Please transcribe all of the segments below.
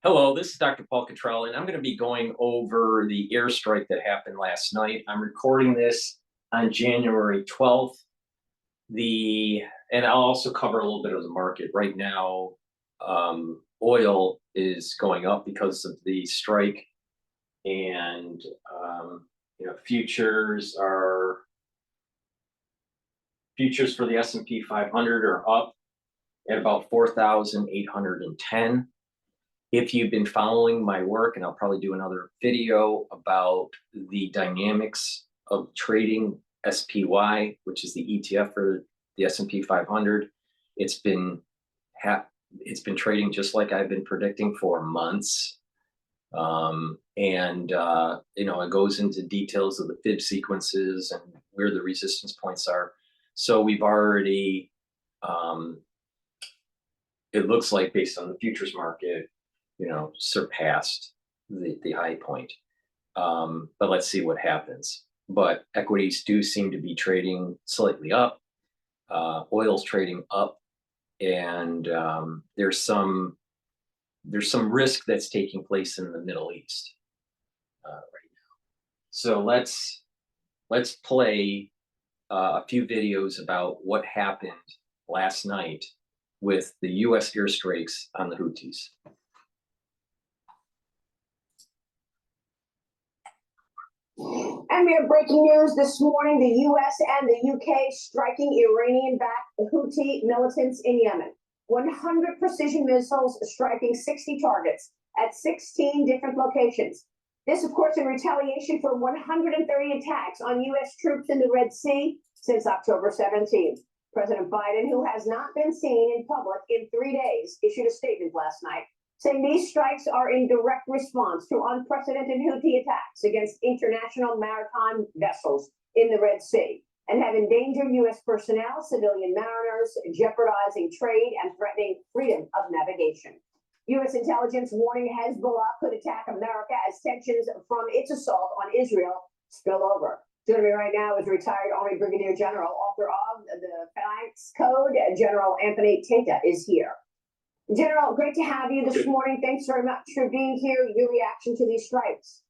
Hello, this is Dr. Paul Cottrell, and I'm going to be going over the airstrike that happened last night. I'm recording this on January 12th. And I'll also cover a little bit of the market. Right now, oil is going up because of the strike, and futures for the S&P 500 are up at about 4,810. If you've been following my work, and I'll probably do another video about the dynamics of trading SPY, which is the ETF for the S&P 500, it's been trading just like I've been predicting for months. It goes into details of the fib sequences and where the resistance points are. So we've already, it looks like, based on the futures market, surpassed the high point. But let's see what happens. But equities do seem to be trading slightly up. Oil's trading up, and there's some risk that's taking place in the Middle East right now. So let's play a few videos about what happened last night with the U.S. airstrikes on the Houthis. And we have breaking news this morning: the U.S. and the U.K. striking Iranian-backed Houthi militants in Yemen. 100 precision missiles striking 60 targets at 16 different locations. This, of course, in retaliation for 130 attacks on U.S. troops in the Red Sea since October 17th. President Biden, who has not been seen in public in 3 days, issued a statement last night saying these strikes are in direct response to unprecedented Houthi attacks against international maritime vessels in the Red Sea and have endangered U.S. personnel, civilian mariners, jeopardizing trade and threatening freedom of navigation. U.S. intelligence warning Hezbollah could attack America as tensions from its assault on Israel spill over. Joining me right now is retired Army Brigadier General, author of the Phalanx Code, General Anthony Tata is here. General, great to have you this morning. Thanks very much for being here. Your reaction to these strikes?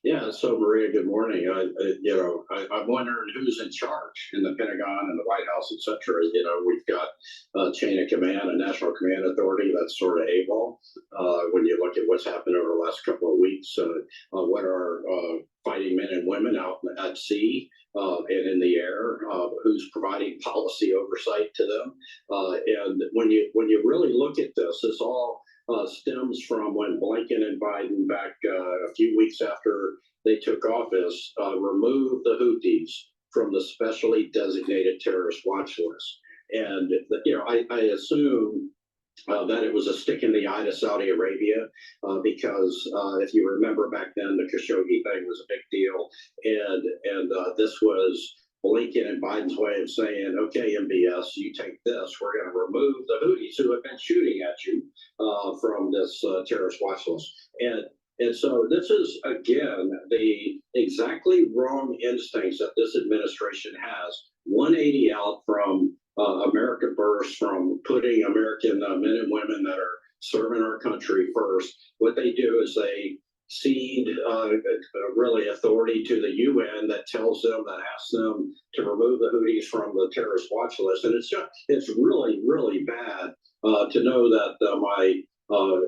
Yeah, so Maria, good morning. I'm wondering who's in charge in the Pentagon and the White House, et cetera. We've got a chain of command, a national command authority that's sort of AWOL. When you look at what's happened over the last couple of weeks, what are fighting men and women out at sea and in the air, who's providing policy oversight to them. And when you really look at this all stems from when Blinken and Biden, back a few weeks after they took office, removed the Houthis from the specially designated terrorist watch list. And I assume that it was a stick in the eye to Saudi Arabia, because if you remember back then, the Khashoggi thing was a big deal, and this was Blinken and Biden's way of saying, okay, MBS, you take this. We're going to remove the Houthis who have been shooting at you from this terrorist watch list. And so this is, again, the exactly wrong instincts that this administration has. 180 out from America first, from putting American men and women that are serving our country first. What they do is they cede really authority to the UN that tells them, that asks them to remove the Houthis from the terrorist watch list. And it's really, really bad to know that my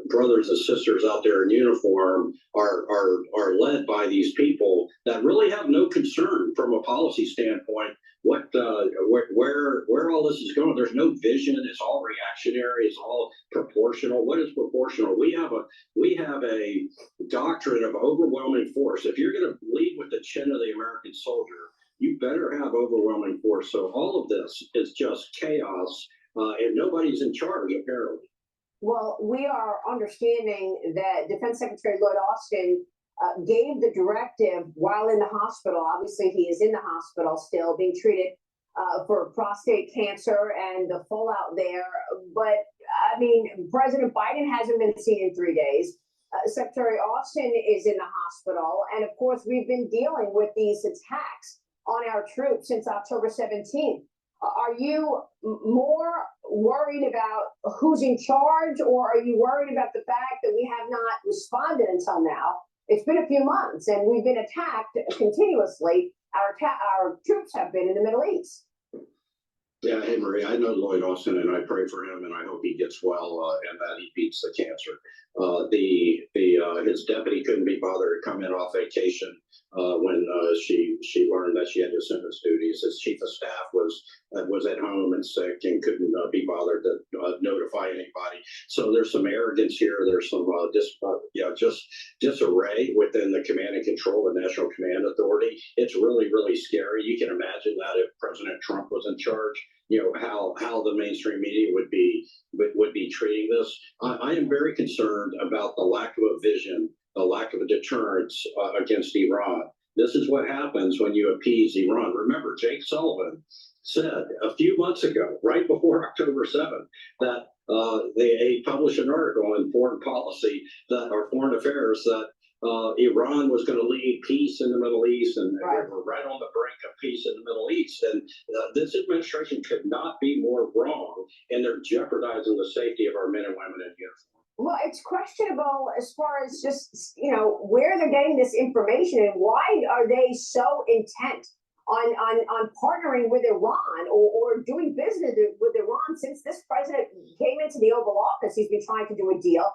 brothers and sisters out there in uniform are led by these people that really have no concern from a policy standpoint where all this is going. There's no vision. It's all reactionary. It's all proportional. What is proportional? We have a doctrine of overwhelming force. If you're going to lead with the chin of the American soldier, you better have overwhelming force. So all of this is just chaos, and nobody's in charge, apparently. Well, we are understanding that Defense Secretary Lloyd Austin gave the directive while in the hospital. Obviously, he is in the hospital still being treated for prostate cancer and the fallout there. But, I mean, President Biden hasn't been seen in 3 days. Secretary Austin is in the hospital. And, of course, we've been dealing with these attacks on our troops since October 17th. Are you more worried about who's in charge, or are you worried about the fact we have not responded until now. It's been a few months, and we've been attacked continuously. Our troops have been in the Middle East. Yeah, hey Marie, I know Lloyd Austin, and I pray for him, and I hope he gets well and that he beats the cancer. His deputy couldn't be bothered to come in off vacation when she learned that she had to assume his duties. His chief of staff was at home and sick and couldn't be bothered to notify anybody. So there's some arrogance here. There's some just disarray within the command and control, the National Command Authority. It's really, really scary. You can imagine that if President Trump was in charge, how the mainstream media would be treating this. I am very concerned about the lack of a vision, the lack of a deterrence against Iran. This is what happens when you appease Iran. Remember, Jake Sullivan said a few months ago, right before October 7th, that they published an article in Foreign Policy or Foreign Affairs that Iran was going to lead peace in the Middle East, and Right. we're right on the brink of peace in the Middle East. And this administration could not be more wrong, and they're jeopardizing the safety of our men and women in uniform. Well, it's questionable as far as just, where they're getting this information and why are they so intent on partnering with Iran or doing business with Iran. Since this president came into the Oval Office, he's been trying to do a deal,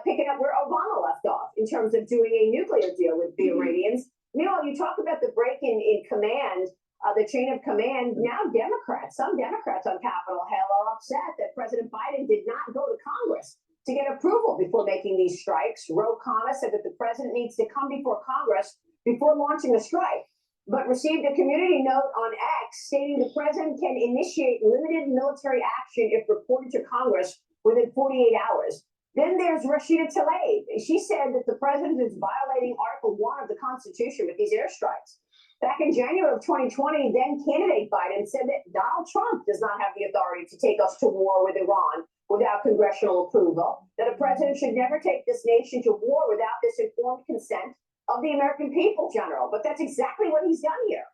picking up where Obama left off in terms of doing a nuclear deal with the Iranians. You talk about the break in command, the chain of command. Now some Democrats on Capitol Hill are upset that President Biden did not go to Congress to get approval before making these strikes. Ro Khanna said that the president needs to come before Congress before launching a strike, but received a community note on X stating the president can initiate limited military action if reported to Congress within 48 hours. Then there's Rashida Tlaib. She said that the president is violating Article 1 of the Constitution with these airstrikes. Back in January of 2020, then candidate Biden said that Donald Trump does not have the authority to take us to war with Iran without congressional approval, that a president should never take this nation to war without this informed consent of the American people, General. But that's exactly what he's done here.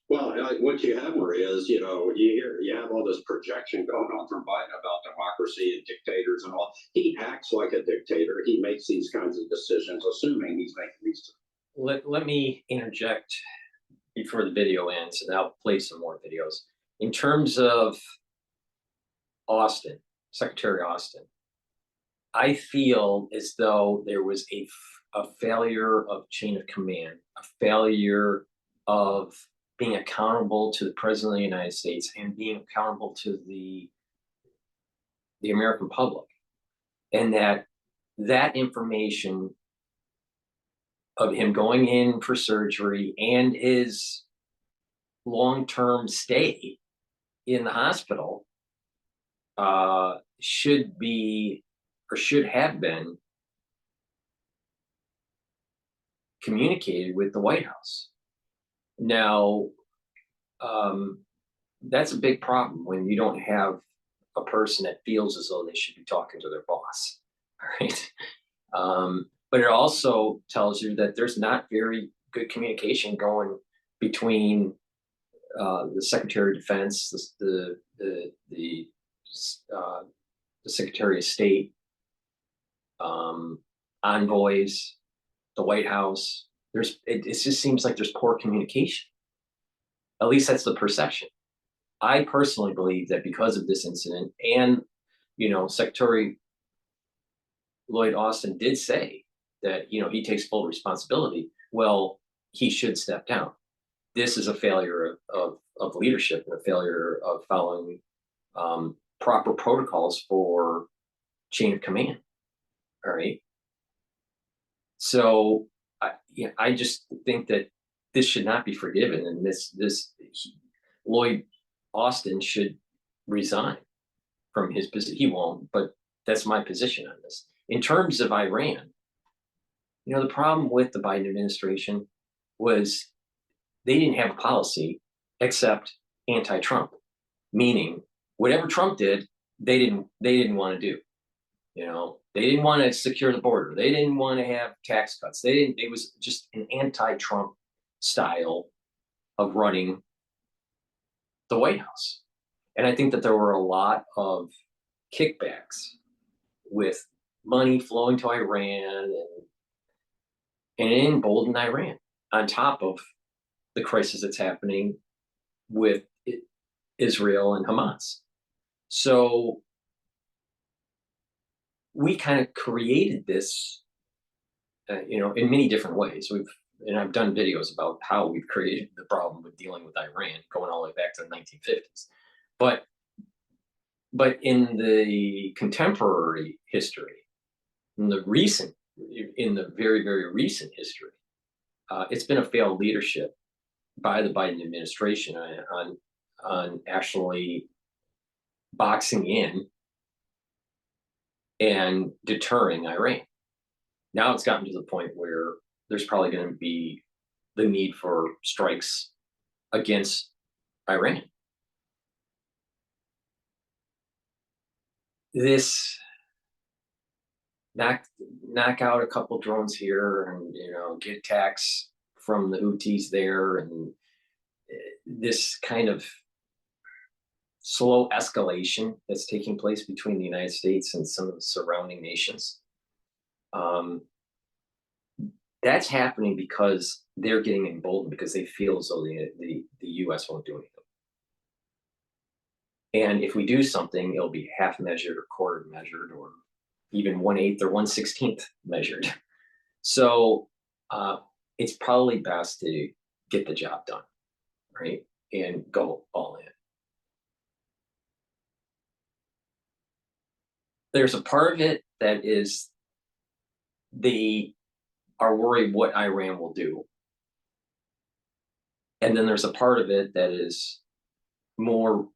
Well, what you have, Maria, is you have all this projection going on from Biden about democracy and dictators and all. He acts like a dictator. He makes these kinds of decisions, assuming he's making these. Let me interject before the video ends, and I'll play some more videos. In terms of Austin, Secretary Austin, I feel as though there was a failure of chain of command, a failure of being accountable to the President of the United States and being accountable to the American public. And that information of him going in for surgery and his long-term stay in the hospital should be or should have been communicated with the White House. Now, that's a big problem when you don't have a person that feels as though they should be talking to their boss, right? But it also tells you that there's not very good communication going between the Secretary of Defense, the Secretary of State, envoys, the White House. It just seems like there's poor communication. At least that's the perception. I personally believe that because of this incident, and Secretary Lloyd Austin did say that he takes full responsibility. Well, he should step down. This is a failure of leadership and a failure of following proper protocols for chain of command. All right. So I just think that this should not be forgiven, and Lloyd Austin should resign from his position. He won't, but that's my position on this. In terms of Iran, the problem with the Biden administration was they didn't have a policy except anti-Trump, meaning whatever Trump did, they didn't want to do. They didn't want to secure the border. They didn't want to have tax cuts. It was just an anti-Trump style of running the White House. And I think that there were a lot of kickbacks with money flowing to Iran, and it emboldened Iran on top of the crisis that's happening with Israel and Hamas. So we kind of created this, in many different ways. And I've done videos about how we've created the problem with dealing with Iran, going all the way back to the 1950s. But in the contemporary history, in the very, very recent history, it's been a failed leadership by the Biden administration on actually boxing in and deterring Iran. Now it's gotten to the point where there's probably going to be the need for strikes against Iran. This knock out a couple drones here, and get attacks from the Houthis there, and this kind of slow escalation that's taking place between the United States and some of the surrounding nations. That's happening because they're getting emboldened, because they feel as though the U.S. won't do anything. And if we do something, it'll be half measured or quarter measured, or even 1/8 or 1/16 measured. So it's probably best to get the job done, right? And go all in. There's a part of it that is they are worried what Iran will do. And then there's a part of it that is more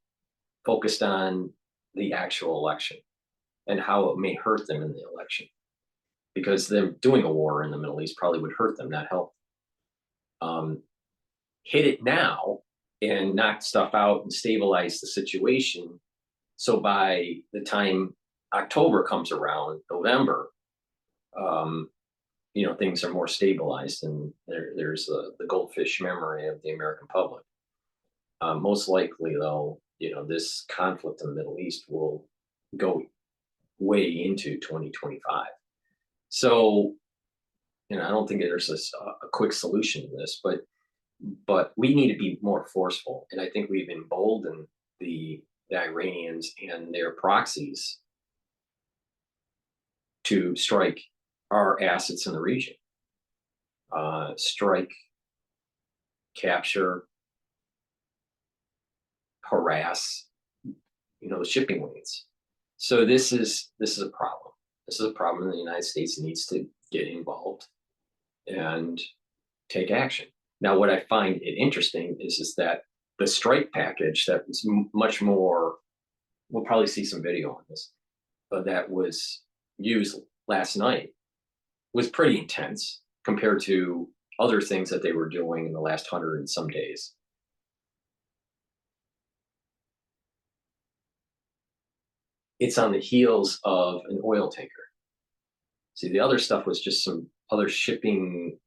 focused on the actual election and how it may hurt them in the election. Because them doing a war in the Middle East probably would hurt them, not help. Hit it now and knock stuff out and stabilize the situation. So by the time October comes around, November, things are more stabilized, and there's the goldfish memory of the American public. Most likely, though, this conflict in the Middle East will go way into 2025. So, I don't think there's a quick solution to this, but we need to be more forceful. And I think we've emboldened the Iranians and their proxies to strike our assets in the region, strike, capture, harass, the shipping lanes. So this is a problem. This is a problem, and the United States needs to get involved and take action. Now, what I find it interesting is that the strike package that was much more, we'll probably see some video on this, but that was used last night was pretty intense compared to other things that they were doing in the last 100 and some days. It's on the heels of an oil tanker. See, the other stuff was just some other shipping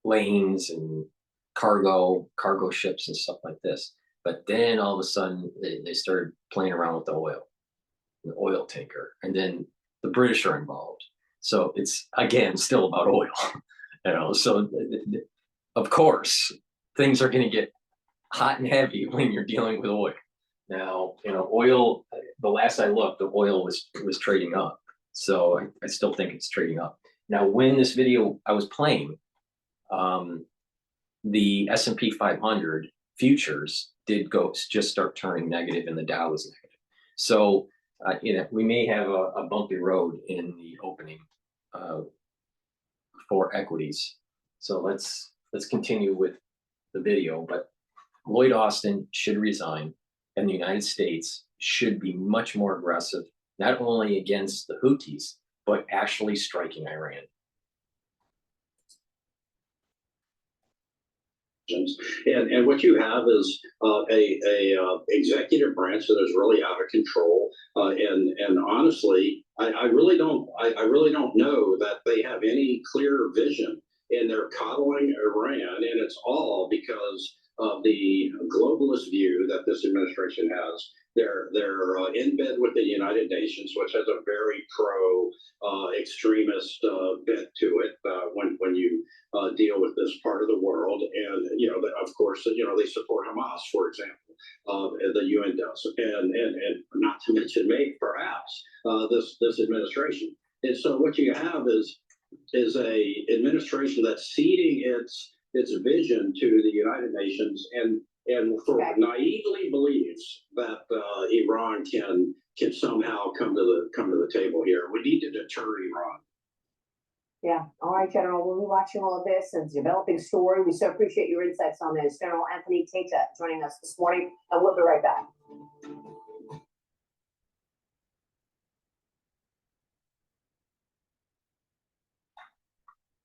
lanes and cargo ships and stuff like this. But then all of a sudden they started playing around with the oil tanker, and then the British are involved. So it's, again, still about oil. So of course things are going to get hot and heavy when you're dealing with oil. Now, oil, the last I looked, the oil was trading up. So I still think it's trading up. Now, when this video I was playing, the S&P 500 futures did just start turning negative, and the Dow was negative. So, we may have a bumpy road in the opening for equities. So let's continue with the video. But Lloyd Austin should resign, and the United States should be much more aggressive, not only against the Houthis, but actually striking Iran. And what you have is a executive branch that is really out of control. And honestly, I really don't know that they have any clear vision, and they're coddling Iran, and it's all because of the globalist view that this administration has. They're in bed with the United Nations, which has a very extremist bent to it when you deal with this part of the world. And of course, they support Hamas, for example. The UN does, and not to mention, maybe perhaps this administration. And so what you have is a administration that's ceding its vision to the United Nations and naively believes that Iran can somehow come to the table here. We need to deter Iran. Yeah. All right, General. We'll be watching all of this and developing story. We so appreciate your insights on this. General Anthony Tata joining us this morning, and we'll be right back.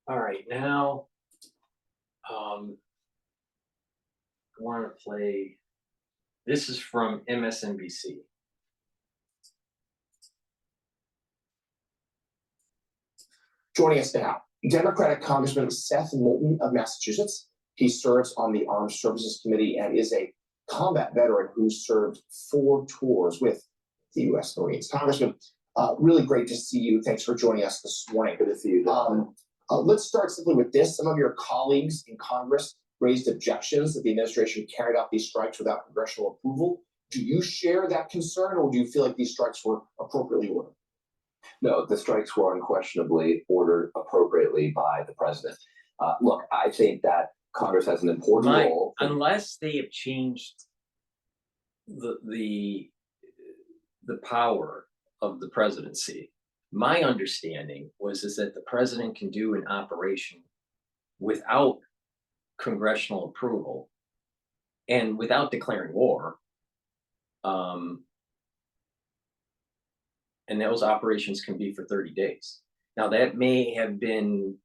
All right, now I want to play. This is from MSNBC. Joining us now, Democratic Congressman Seth Moulton of Massachusetts. He serves on the Armed Services Committee and is a combat veteran who served 4 tours with the U.S. Marines. Congressman, really great to see you. Thanks for joining us this morning. Good to see you. Let's start simply with this. Some of your colleagues in Congress raised objections that the administration carried out these strikes without congressional approval. Do you share that concern, or do you feel like these strikes were appropriately ordered? No, the strikes were unquestionably ordered appropriately by the president. Look, I think that Congress has an important role. Unless they have changed the power of the presidency, my understanding is that the president can do an operation without congressional approval and without declaring war. And those operations can be for 30 days. Now, that may have been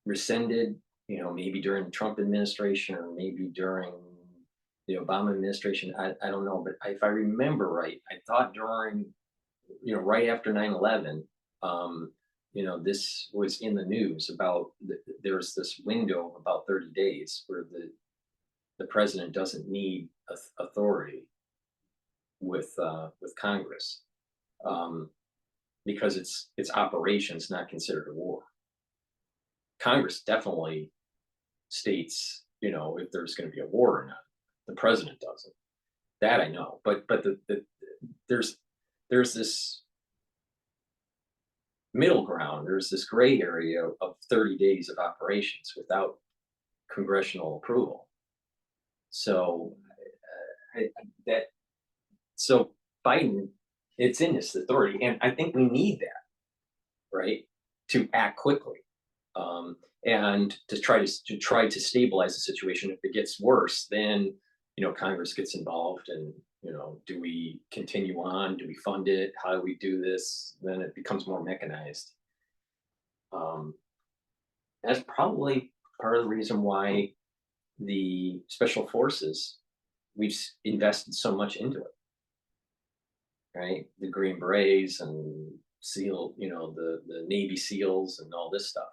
rescinded, maybe during the Trump administration or maybe during the Obama administration. I don't know, but if I remember right, I thought during, right after 9/11, this was in the news about there's this window of about 30 days where the president doesn't need authority with Congress, because it's operations, not considered a war. Congress definitely states, if there's going to be a war or not. The president doesn't. That I know. But there's this middle ground. There's this gray area of 30 days of operations without congressional approval. So So Biden, it's in his authority, and I think we need that, right, to act quickly, and to try to stabilize the situation. If it gets worse, then Congress gets involved, and do we continue on? Do we fund it? How do we do this? Then it becomes more mechanized. That's probably part of the reason why the special forces, we've invested so much into it. Right, the Green Berets and SEAL, the Navy SEALs and all this stuff,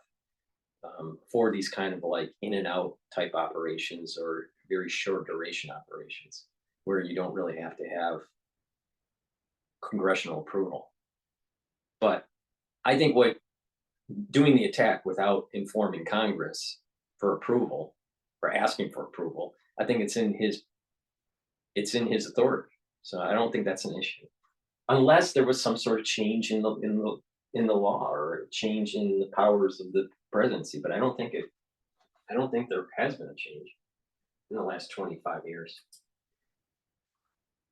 for these kind of like in and out type operations or very short duration operations where you don't really have to have congressional approval. But I think doing the attack without informing Congress for approval, for asking for approval, I think it's in his authority. So I don't think that's an issue. Unless there was some sort of change in the law or a change in the powers of the presidency, but I don't think there has been a change in the last 25 years,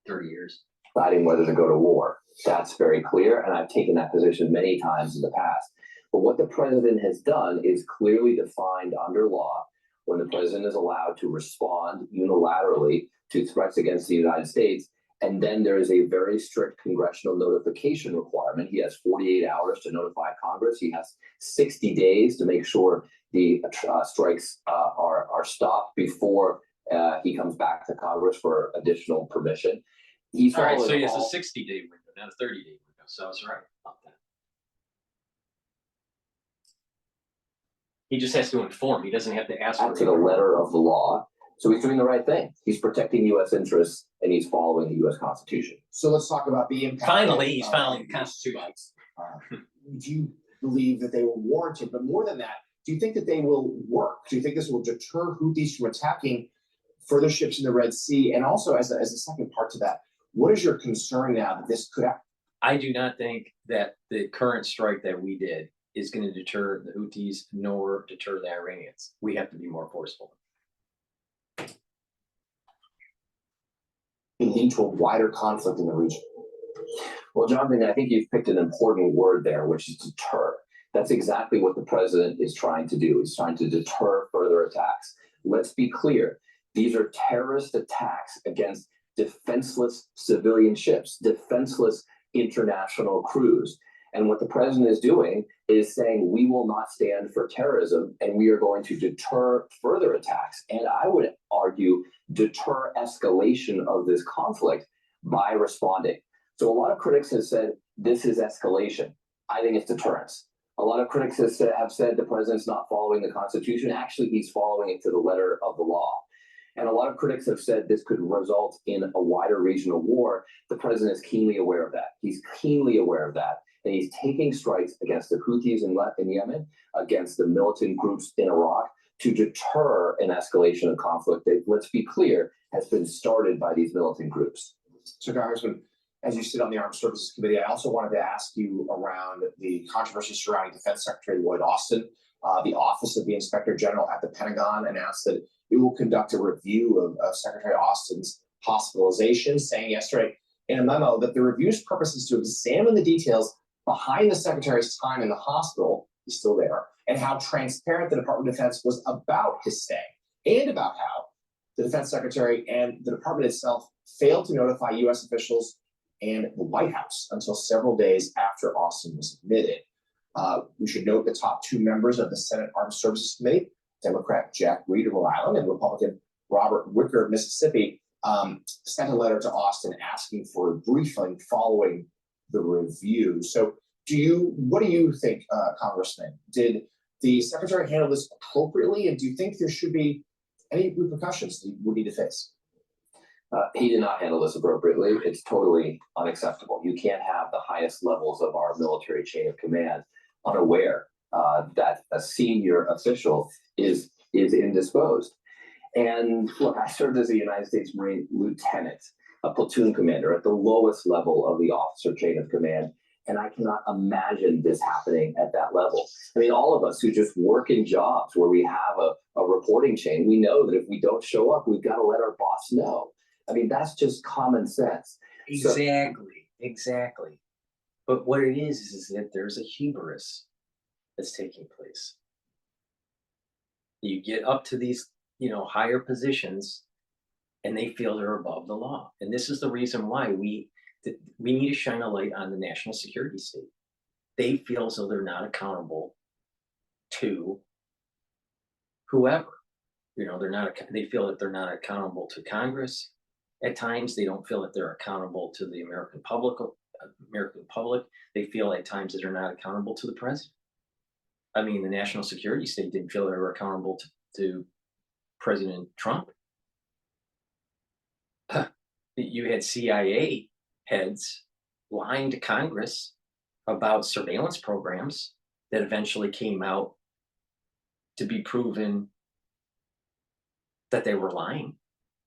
30 years. Deciding whether to go to war. That's very clear, and I've taken that position many times in the past. But what the president has done is clearly defined under law when the president is allowed to respond unilaterally to threats against the United States. And then there is a very strict congressional notification requirement. He has 48 hours to notify Congress. He has 60 days to make sure the strikes are stopped before he comes back to Congress for additional permission. All right, so he has a 60-day window, not a 30-day window. So I was right about that. He just has to inform. He doesn't have to ask for to the letter of the law. So he's doing the right thing. He's protecting U.S. interests and he's following the U.S. Constitution. So let's talk about the impact. Finally, he's following the Constitution. Do you believe that they were warranted? But more than that, do you think that they will work? Do you think this will deter Houthis from attacking further ships in the Red Sea? And also, as a second part to that, what is your concern now that this could happen? I do not think that the current strike that we did is going to deter the Houthis nor deter the Iranians. We have to be more forceful. Lead to a wider conflict in the region. Well, Jonathan, I think you've picked an important word there, which is deter. That's exactly what the president is trying to do. He's trying to deter further attacks. Let's be clear. These are terrorist attacks against defenseless civilian ships, defenseless international crews. And what the president is doing is saying we will not stand for terrorism and we are going to deter further attacks. And I would argue deter escalation of this conflict by responding. So a lot of critics have said this is escalation. I think it's deterrence. A lot of critics have said the president's not following the Constitution. Actually, he's following it to the letter of the law. And a lot of critics have said this could result in a wider regional war. The president is keenly aware of that. He's keenly aware of that. And he's taking strikes against the Houthis in Yemen, against the militant groups in Iraq to deter an escalation of conflict that, let's be clear, has been started by these militant groups. So, Congressman, as you sit on the Armed Services Committee, I also wanted to ask you around the controversy surrounding Defense Secretary Lloyd Austin. The Office of the Inspector General at the Pentagon announced that it will conduct a review of Secretary Austin's hospitalization, saying yesterday in a memo that the review's purpose is to examine the details behind the Secretary's time in the hospital, he's still there, and how transparent the Department of Defense was about his stay, and about how the Defense Secretary and the Department itself failed to notify U.S. officials and the White House until several days after Austin was admitted. We should note the top two members of the Senate Armed Services Committee, Democrat Jack Reed of Rhode Island and Republican Robert Wicker of Mississippi, sent a letter to Austin asking for a briefing following the review. So what do you think, Congressman? Did the Secretary handle this appropriately? And do you think there should be any repercussions that he would need to face? He did not handle this appropriately. It's totally unacceptable. You can't have the highest levels of our military chain of command unaware that a senior official is indisposed. And look, I served as a United States Marine lieutenant, a platoon commander at the lowest level of the officer chain of command. And I cannot imagine this happening at that level. I mean, all of us who just work in jobs where we have a reporting chain, we know that if we don't show up, we've got to let our boss know. I mean, that's just common sense. Exactly. But what it is that there's a hubris that's taking place. You get up to these, higher positions and they feel they're above the law. And this is the reason why we need to shine a light on the national security state. They feel as though they're not accountable to whoever. They feel that they're not accountable to Congress. At times, they don't feel that they're accountable to the American public. They feel at times that they're not accountable to the president. I mean, the national security state didn't feel they were accountable to President Trump. You had CIA heads lying to Congress about surveillance programs that eventually came out to be proven that they were lying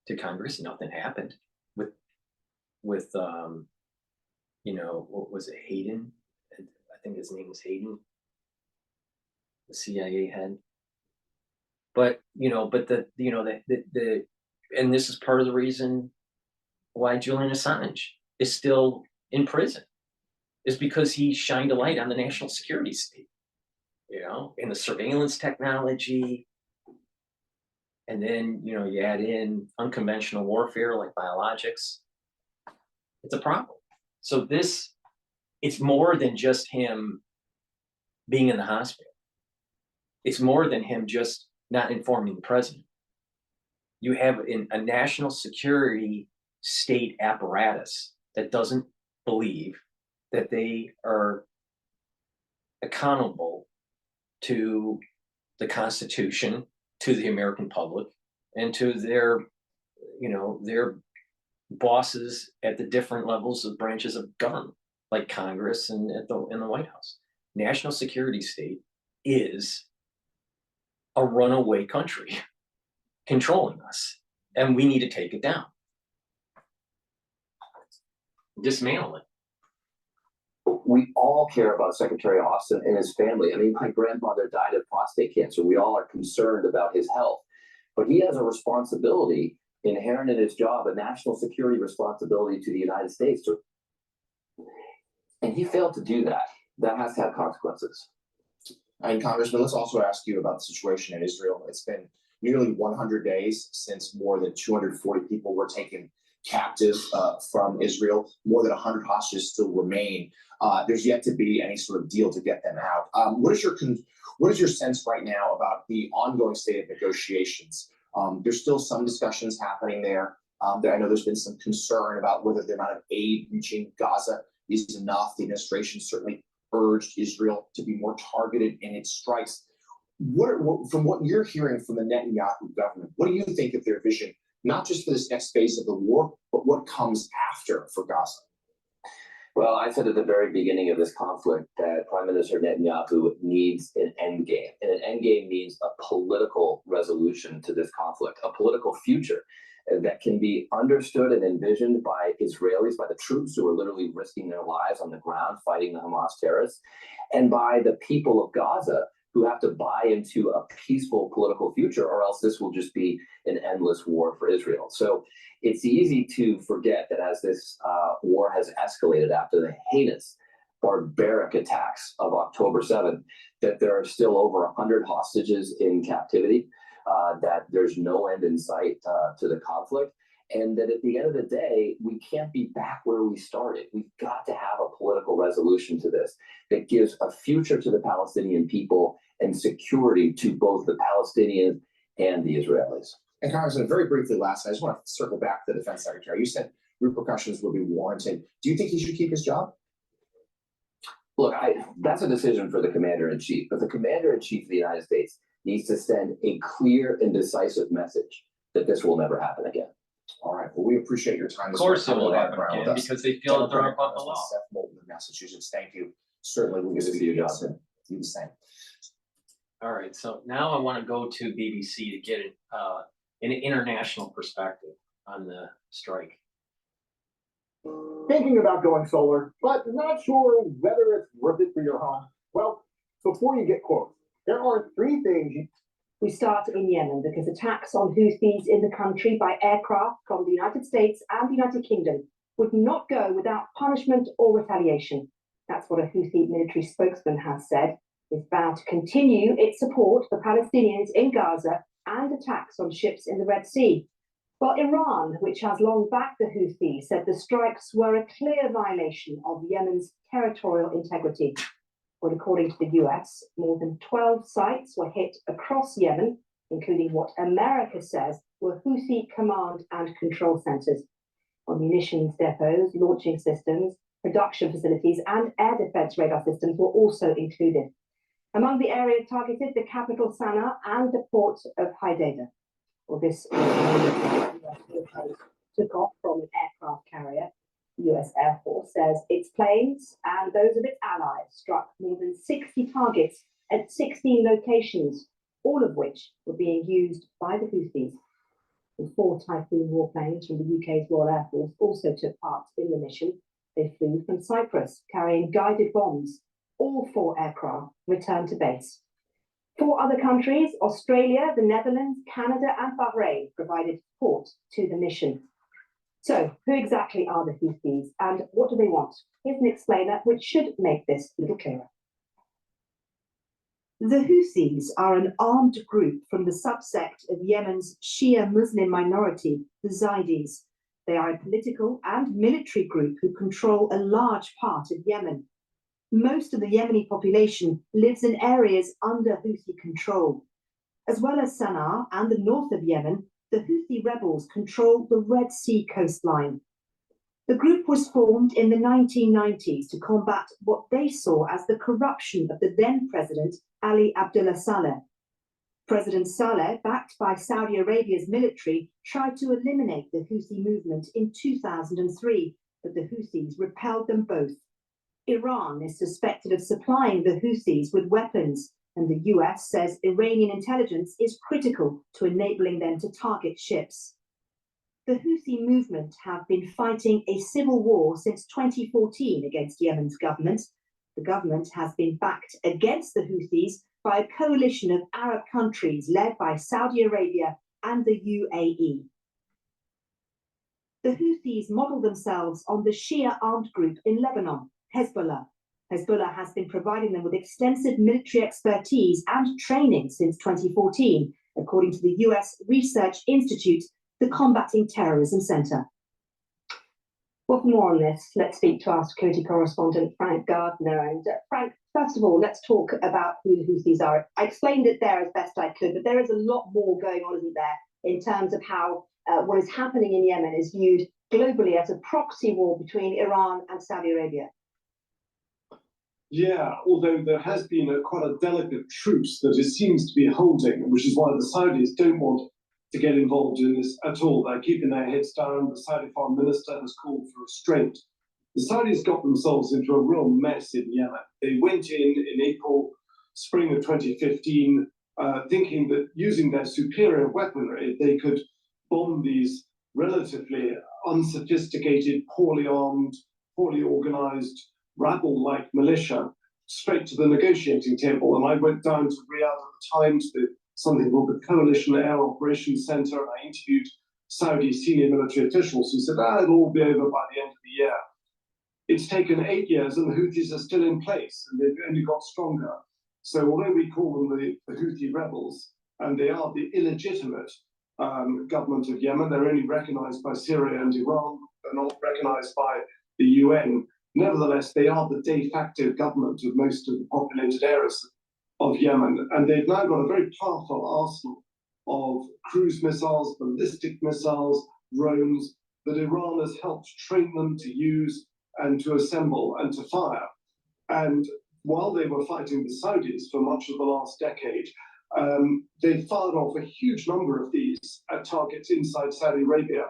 to Congress. Nothing happened with what was it, Hayden? I think his name was Hayden, the CIA head. But and this is part of the reason why Julian Assange is still in prison, is because he shined a light on the national security state, and the surveillance technology. And then, you add in unconventional warfare like biologics. It's a problem. So it's more than just him being in the hospital. It's more than him just not informing the president. You have a national security state apparatus that doesn't believe that they are accountable to the Constitution to the American public and to their, their bosses at the different levels of branches of government, like Congress and in the White House. National security state is a runaway country controlling us, and we need to take it down. Dismantle it. We all care about Secretary Austin and his family. I mean, my grandmother died of prostate cancer. We all are concerned about his health, but he has a responsibility inherent in his job, a national security responsibility to the United States. And he failed to do that. That has to have consequences. And Congressman, let's also ask you about the situation in Israel. It's been nearly 100 days since more than 240 people were taken captive from Israel. More than 100 hostages still remain. There's yet to be any sort of deal to get them out. What is your sense right now about the ongoing state of negotiations? There's still some discussions happening there. I know there's been some concern about whether the amount of aid reaching Gaza is enough. The administration certainly urged Israel to be more targeted in its strikes. From what you're hearing from the Netanyahu government, what do you think of their vision, not just for this next phase of the war, but what comes after for Gaza? Well, I said at the very beginning of this conflict that Prime Minister Netanyahu needs an end game. And an end game means a political resolution to this conflict, a political future that can be understood and envisioned by Israelis, by the troops who are literally risking their lives on the ground fighting the Hamas terrorists, and by the people of Gaza who have to buy into a peaceful political future, or else this will just be an endless war for Israel. So it's easy to forget that as this war has escalated after the heinous, barbaric attacks of October 7th, that there are still over 100 hostages in captivity, that there's no end in sight to the conflict, and that at the end of the day, we can't be back where we started. We've got to have a political resolution to this that gives a future to the Palestinian people and security to both the Palestinians and the Israelis. And Congressman, very briefly last, I just want to circle back to the Defense Secretary. You said repercussions will be warranted. Do you think he should keep his job? Look, that's a decision for the Commander-in-Chief, but the Commander-in-Chief of the United States needs to send a clear and decisive message that this will never happen again. All right. Well, we appreciate your time. Of course it will happen again because they feel that they're above the law. Seth Moulton of Massachusetts. Thank you. Certainly, we'll Good to see you, Johnson. You the same. All right. So now I want to go to BBC to get an international perspective on the strike. Thinking about going solar, but not sure whether it's worth it for your home? Well, before you get quotes, there are three things. We start in Yemen because attacks on Houthis in the country by aircraft from the United States and the United Kingdom would not go without punishment or retaliation. That's what a Houthi military spokesman has said. It's vowed to continue its support for Palestinians in Gaza and attacks on ships in the Red Sea. While Iran, which has long backed the Houthis, said the strikes were a clear violation of Yemen's territorial integrity. But according to the US, more than 12 sites were hit across Yemen, including what America says were Houthi command and control centers. On munitions depots, launching systems, production facilities, and air defense radar systems were also included. Among the areas targeted, the capital Sana'a and the port of Hodeidah. Well, this took off from an aircraft carrier. The US Air Force says its planes and those of its allies struck more than 60 targets at 16 locations, all of which were being used by the Houthis. And 4 Typhoon warplanes from the UK's Royal Air Force also took part in the mission. They flew from Cyprus, carrying guided bombs. All 4 aircraft returned to base. 4 other countries, Australia, the Netherlands, Canada, and Bahrain, provided support to the mission. So, who exactly are the Houthis and what do they want? Here's an explainer which should make this a little clearer. The Houthis are an armed group from the subsect of Yemen's Shia Muslim minority, the Zaydis. They are a political and military group who control a large part of Yemen. Most of the Yemeni population lives in areas under Houthi control. As well as Sana'a and the north of Yemen, the Houthi rebels control the Red Sea coastline. The group was formed in the 1990s to combat what they saw as the corruption of the then president Ali Abdullah Saleh. President Saleh, backed by Saudi Arabia's military, tried to eliminate the Houthi movement in 2003, but the Houthis repelled them both. Iran is suspected of supplying the Houthis with weapons, and the US says Iranian intelligence is critical to enabling them to target ships. The Houthi movement have been fighting a civil war since 2014 against Yemen's government. The government has been backed against the Houthis by a coalition of Arab countries led by Saudi Arabia and the UAE. The Houthis model themselves on the Shia armed group in Lebanon, Hezbollah. Hezbollah has been providing them with extensive military expertise and training since 2014, according to the US Research Institute, the Combating Terrorism Center. Well, for more on this, let's speak to our security correspondent, Frank Gardner. And Frank, first of all, let's talk about who the Houthis are. I explained it there as best I could, but there is a lot more going on, isn't there, in terms of how what is happening in Yemen is viewed globally as a proxy war between Iran and Saudi Arabia. Yeah, although there has been quite a delicate truce that it seems to be holding, which is why the Saudis don't want to get involved in this at all. They're keeping their heads down. The Saudi foreign minister has called for restraint. The Saudis got themselves into a real mess in Yemen. They went in April, spring of 2015, thinking that using their superior weaponry, they could bomb these relatively unsophisticated, poorly armed, poorly organized, rabble-like militia straight to the negotiating table. And I went down to Riyadh at the time to something called the Coalition Air Operations Center, and I interviewed Saudi senior military officials who said, it'll all be over by the end of the year. It's taken 8 years and the Houthis are still in place, and they've only got stronger. So although we call them the Houthi rebels, and they are the illegitimate government of Yemen, they're only recognized by Syria and Iran, they're not recognized by the UN. Nevertheless, they are the de facto government of most of the populated areas of Yemen, and they've now got a very powerful arsenal of cruise missiles, ballistic missiles, drones that Iran has helped train them to use and to assemble and to fire. And while they were fighting the Saudis for much of the last decade, they fired off a huge number of these at targets inside Saudi Arabia.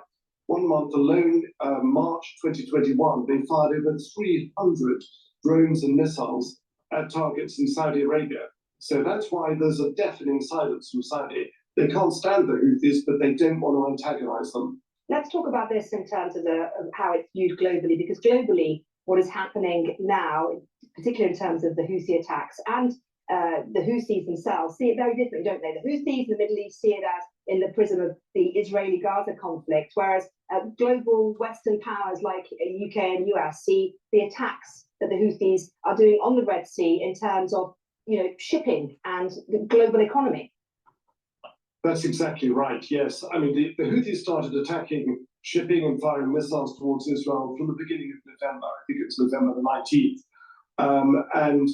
1 month alone, March 2021, they fired over 300 drones and missiles at targets in Saudi Arabia. So that's why there's a deafening silence from Saudi. They can't stand the Houthis, but they don't want to antagonize them. Let's talk about this in terms of how it's viewed globally, because globally, what is happening now, particularly in terms of the Houthi attacks and the Houthis themselves, see it very differently, don't they? The Houthis in the Middle East see it as in the prism of the Israeli-Gaza conflict, whereas global Western powers like UK and US see the attacks that the Houthis are doing on the Red Sea in terms of, shipping and the global economy. That's exactly right, yes. I mean, the Houthis started attacking shipping and firing missiles towards Israel from the beginning of November. I think it's November the 19th. And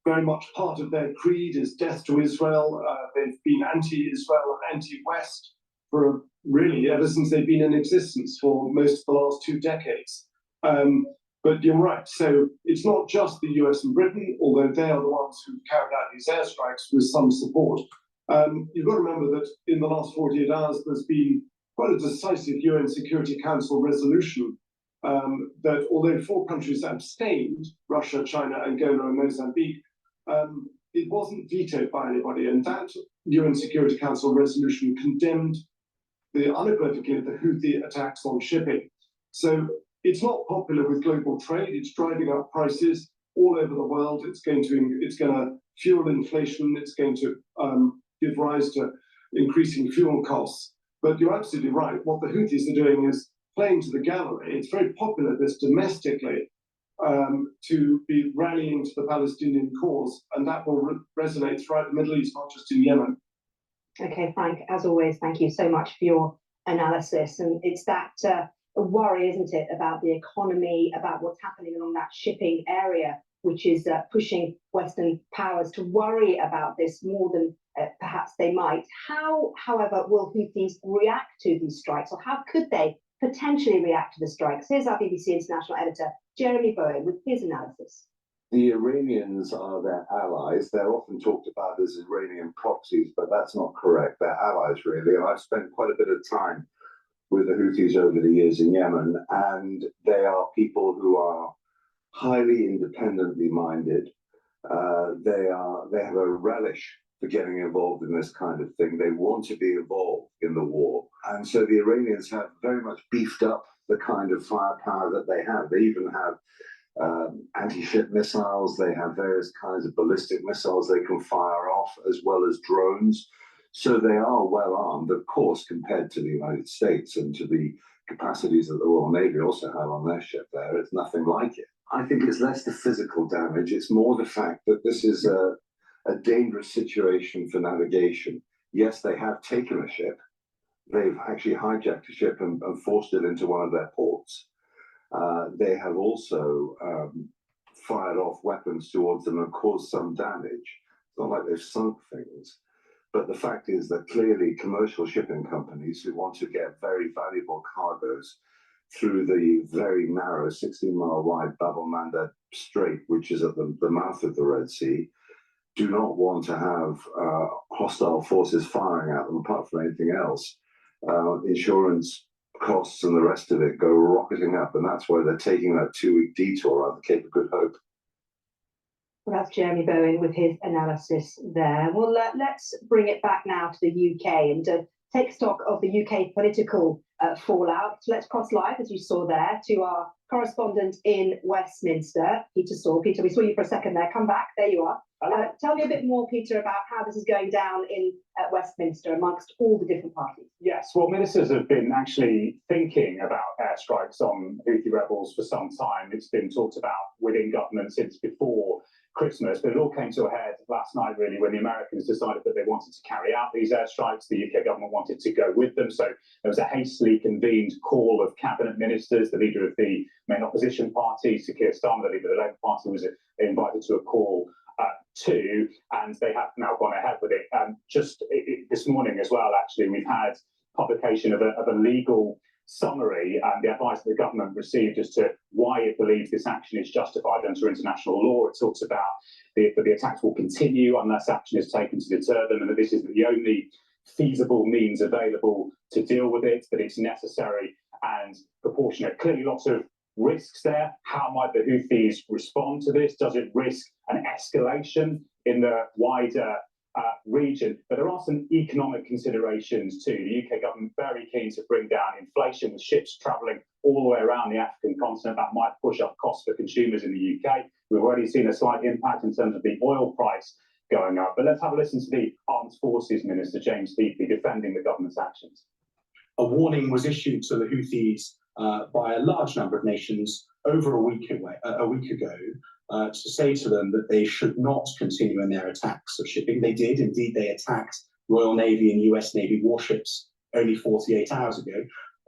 very much part of their creed is death to Israel. They've been anti-Israel and anti-West for really ever since they've been in existence for most of the last 2 decades. But you're right. So it's not just the US and Britain, although they are the ones who carried out these airstrikes with some support. You've got to remember that in the last 48 hours, there's been quite a decisive UN Security Council resolution that although 4 countries abstained, Russia, China, Angola, and Mozambique, it wasn't vetoed by anybody. And that UN Security Council resolution condemned unequivocally the Houthi attacks on shipping. So it's not popular with global trade. It's driving up prices all over the world. It's going to fuel inflation. It's going to give rise to increasing fuel costs. But you're absolutely right. What the Houthis are doing is playing to the gallery. It's very popular, this domestically, to be rallying to the Palestinian cause, and that will resonate throughout the Middle East, not just in Yemen. Okay, Frank, as always, thank you so much for your analysis. And it's that worry, isn't it, about the economy, about what's happening along that shipping area, which is pushing Western powers to worry about this more than perhaps they might. How, however, will Houthis react to these strikes, or how could they potentially react to the strikes? Here's our BBC International editor, Jeremy Bowen, with his analysis. The Iranians are their allies. They're often talked about as Iranian proxies, but that's not correct. They're allies, really. And I've spent quite a bit of time with the Houthis over the years in Yemen, and they are people who are highly independently minded. They have a relish for getting involved in this kind of thing. They want to be involved in the war. And so the Iranians have very much beefed up the kind of firepower that they have. They even have anti-ship missiles. They have various kinds of ballistic missiles they can fire off, as well as drones. So they are well armed, of course, compared to the United States and to the capacities that the Royal Navy also have on their ship there. It's nothing like it. I think it's less the physical damage. It's more the fact that this is a dangerous situation for navigation. Yes, they have taken a ship. They've actually hijacked a ship and forced it into one of their ports. They have also fired off weapons towards them and caused some damage. It's not like they've sunk things. But the fact is that clearly commercial shipping companies who want to get very valuable cargoes through the very narrow 16-mile wide Bab el-Mandeb Strait, which is at the mouth of the Red Sea, do not want to have hostile forces firing at them apart from anything else. Insurance costs and the rest of it go rocketing up, and that's why they're taking that 2-week detour around the Cape of Good Hope. Well, that's Jeremy Bowen with his analysis there. Well, let's bring it back now to the UK and take stock of the UK political fallout. So let's cross live, as you saw there, to our correspondent in Westminster, Peter Saul. Peter, we saw you for a second there. Come back. There you are. Tell me a bit more, Peter, about how this is going down in Westminster amongst all the different parties. Yes, well, ministers have been actually thinking about airstrikes on Houthi rebels for some time. It's been talked about within government since before Christmas, but it all came to a head last night, really, when the Americans decided that they wanted to carry out these airstrikes. The UK government wanted to go with them, so there was a hastily convened call of cabinet ministers. The leader of the main opposition party, Sir Keir Starmer, the leader of the Labour Party, was invited to a call too, and they have now gone ahead with it. Just this morning as well, actually, we've had publication of a legal summary and the advice that the government received as to why it believes this action is justified under international law. It talks about that the attacks will continue unless action is taken to deter them, and that this is the only feasible means available to deal with it, that it's necessary and proportionate. Clearly, lots of risks there. How might the Houthis respond to this? Does it risk an escalation in the wider region? But there are some economic considerations too. The UK government very keen to bring down inflation with ships travelling all the way around the African continent. That might push up costs for consumers in the UK. We've already seen a slight impact in terms of the oil price going up. But let's have a listen to the Armed Forces Minister, James Heatley, defending the government's actions. A warning was issued to the Houthis by a large number of nations over a week ago to say to them that they should not continue in their attacks of shipping. They did. Indeed, they attacked Royal Navy and US Navy warships only 48 hours ago.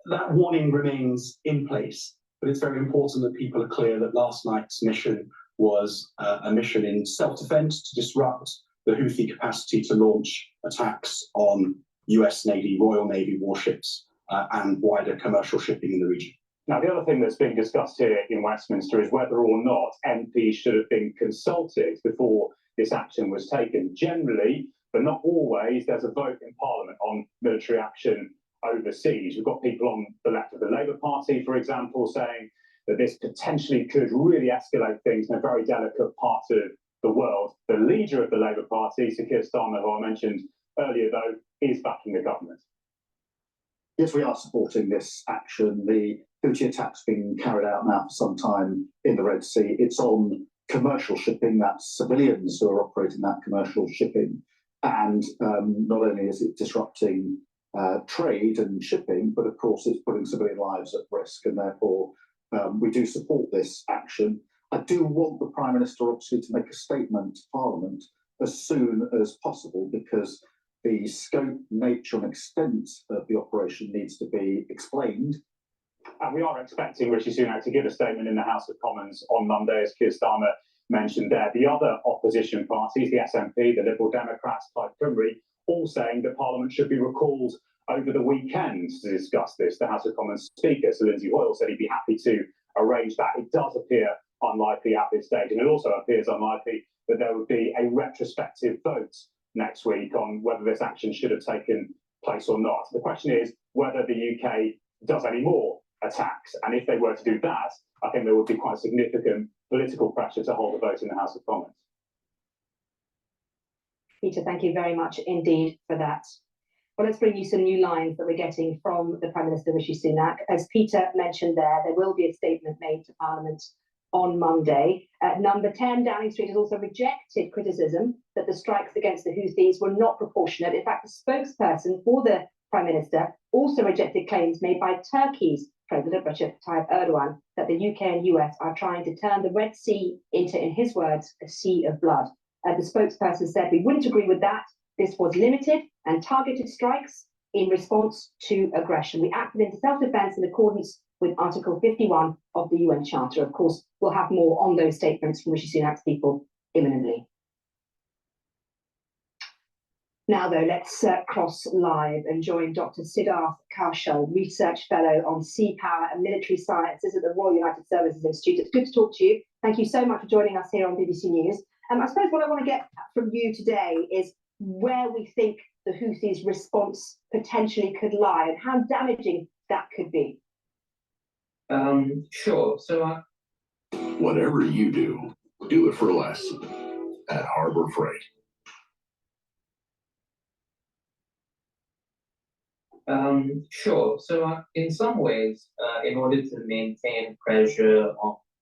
That warning remains in place, but it's very important that people are clear that last night's mission was a mission in self-defense to disrupt the Houthi capacity to launch attacks on US Navy, Royal Navy warships and wider commercial shipping in the region. Now, the other thing that's being discussed here in Westminster is whether or not MPs should have been consulted before this action was taken. Generally, but not always, there's a vote in Parliament on military action overseas. We've got people on the left of the Labour Party, for example, saying that this potentially could really escalate things in a very delicate part of the world. The leader of the Labour Party, Sir Keir Starmer, who I mentioned earlier, though, is backing the government. Yes, we are supporting this action. The Houthi attack's been carried out now for some time in the Red Sea. It's on commercial shipping, that's civilians who are operating that commercial shipping. And not only is it disrupting trade and shipping, but of course it's putting civilian lives at risk. And therefore, we do support this action. I do want the Prime Minister, obviously, to make a statement to Parliament as soon as possible, because the scope, nature and extent of the operation needs to be explained. And we are expecting Rishi Sunak to give a statement in the House of Commons on Monday, as Keir Starmer mentioned there. The other opposition parties, the SNP, the Liberal Democrats, Plaid Cymru, all saying that Parliament should be recalled over the weekend to discuss this. The House of Commons Speaker, Sir Lindsay Hoyle, said he'd be happy to arrange that. It does appear unlikely at this stage. And it also appears unlikely that there would be a retrospective vote next week on whether this action should have taken place or not. The question is whether the UK does any more attacks. And if they were to do that, I think there would be quite significant political pressure to hold a vote in the House of Commons. Peter, thank you very much indeed for that. Well, let's bring you some new lines that we're getting from the Prime Minister, Rishi Sunak. As Peter mentioned there will be a statement made to Parliament on Monday. Number 10 Downing Street has also rejected criticism that the strikes against the Houthis were not proportionate. In fact, the spokesperson for the Prime Minister also rejected claims made by Turkey's President Recep Tayyip Erdogan that the UK and US are trying to turn the Red Sea into, in his words, a sea of blood. The spokesperson said, "We wouldn't agree with that. This was limited and targeted strikes in response to aggression. We acted in self-defense in accordance with Article 51 of the UN Charter." Of course, we'll have more on those statements from Rishi Sunak's people imminently. Now, though, let's cross live and join Dr. Siddharth Kaushal, Research Fellow on Sea Power and Military Sciences at the Royal United Services Institute. It's good to talk to you. Thank you so much for joining us here on BBC News. I suppose what I want to get from you today is where we think the Houthis' response potentially could lie and how damaging that could be. Sure. So, whatever you do it for less at Harbor Freight. Sure. So, in some ways, in order to maintain pressure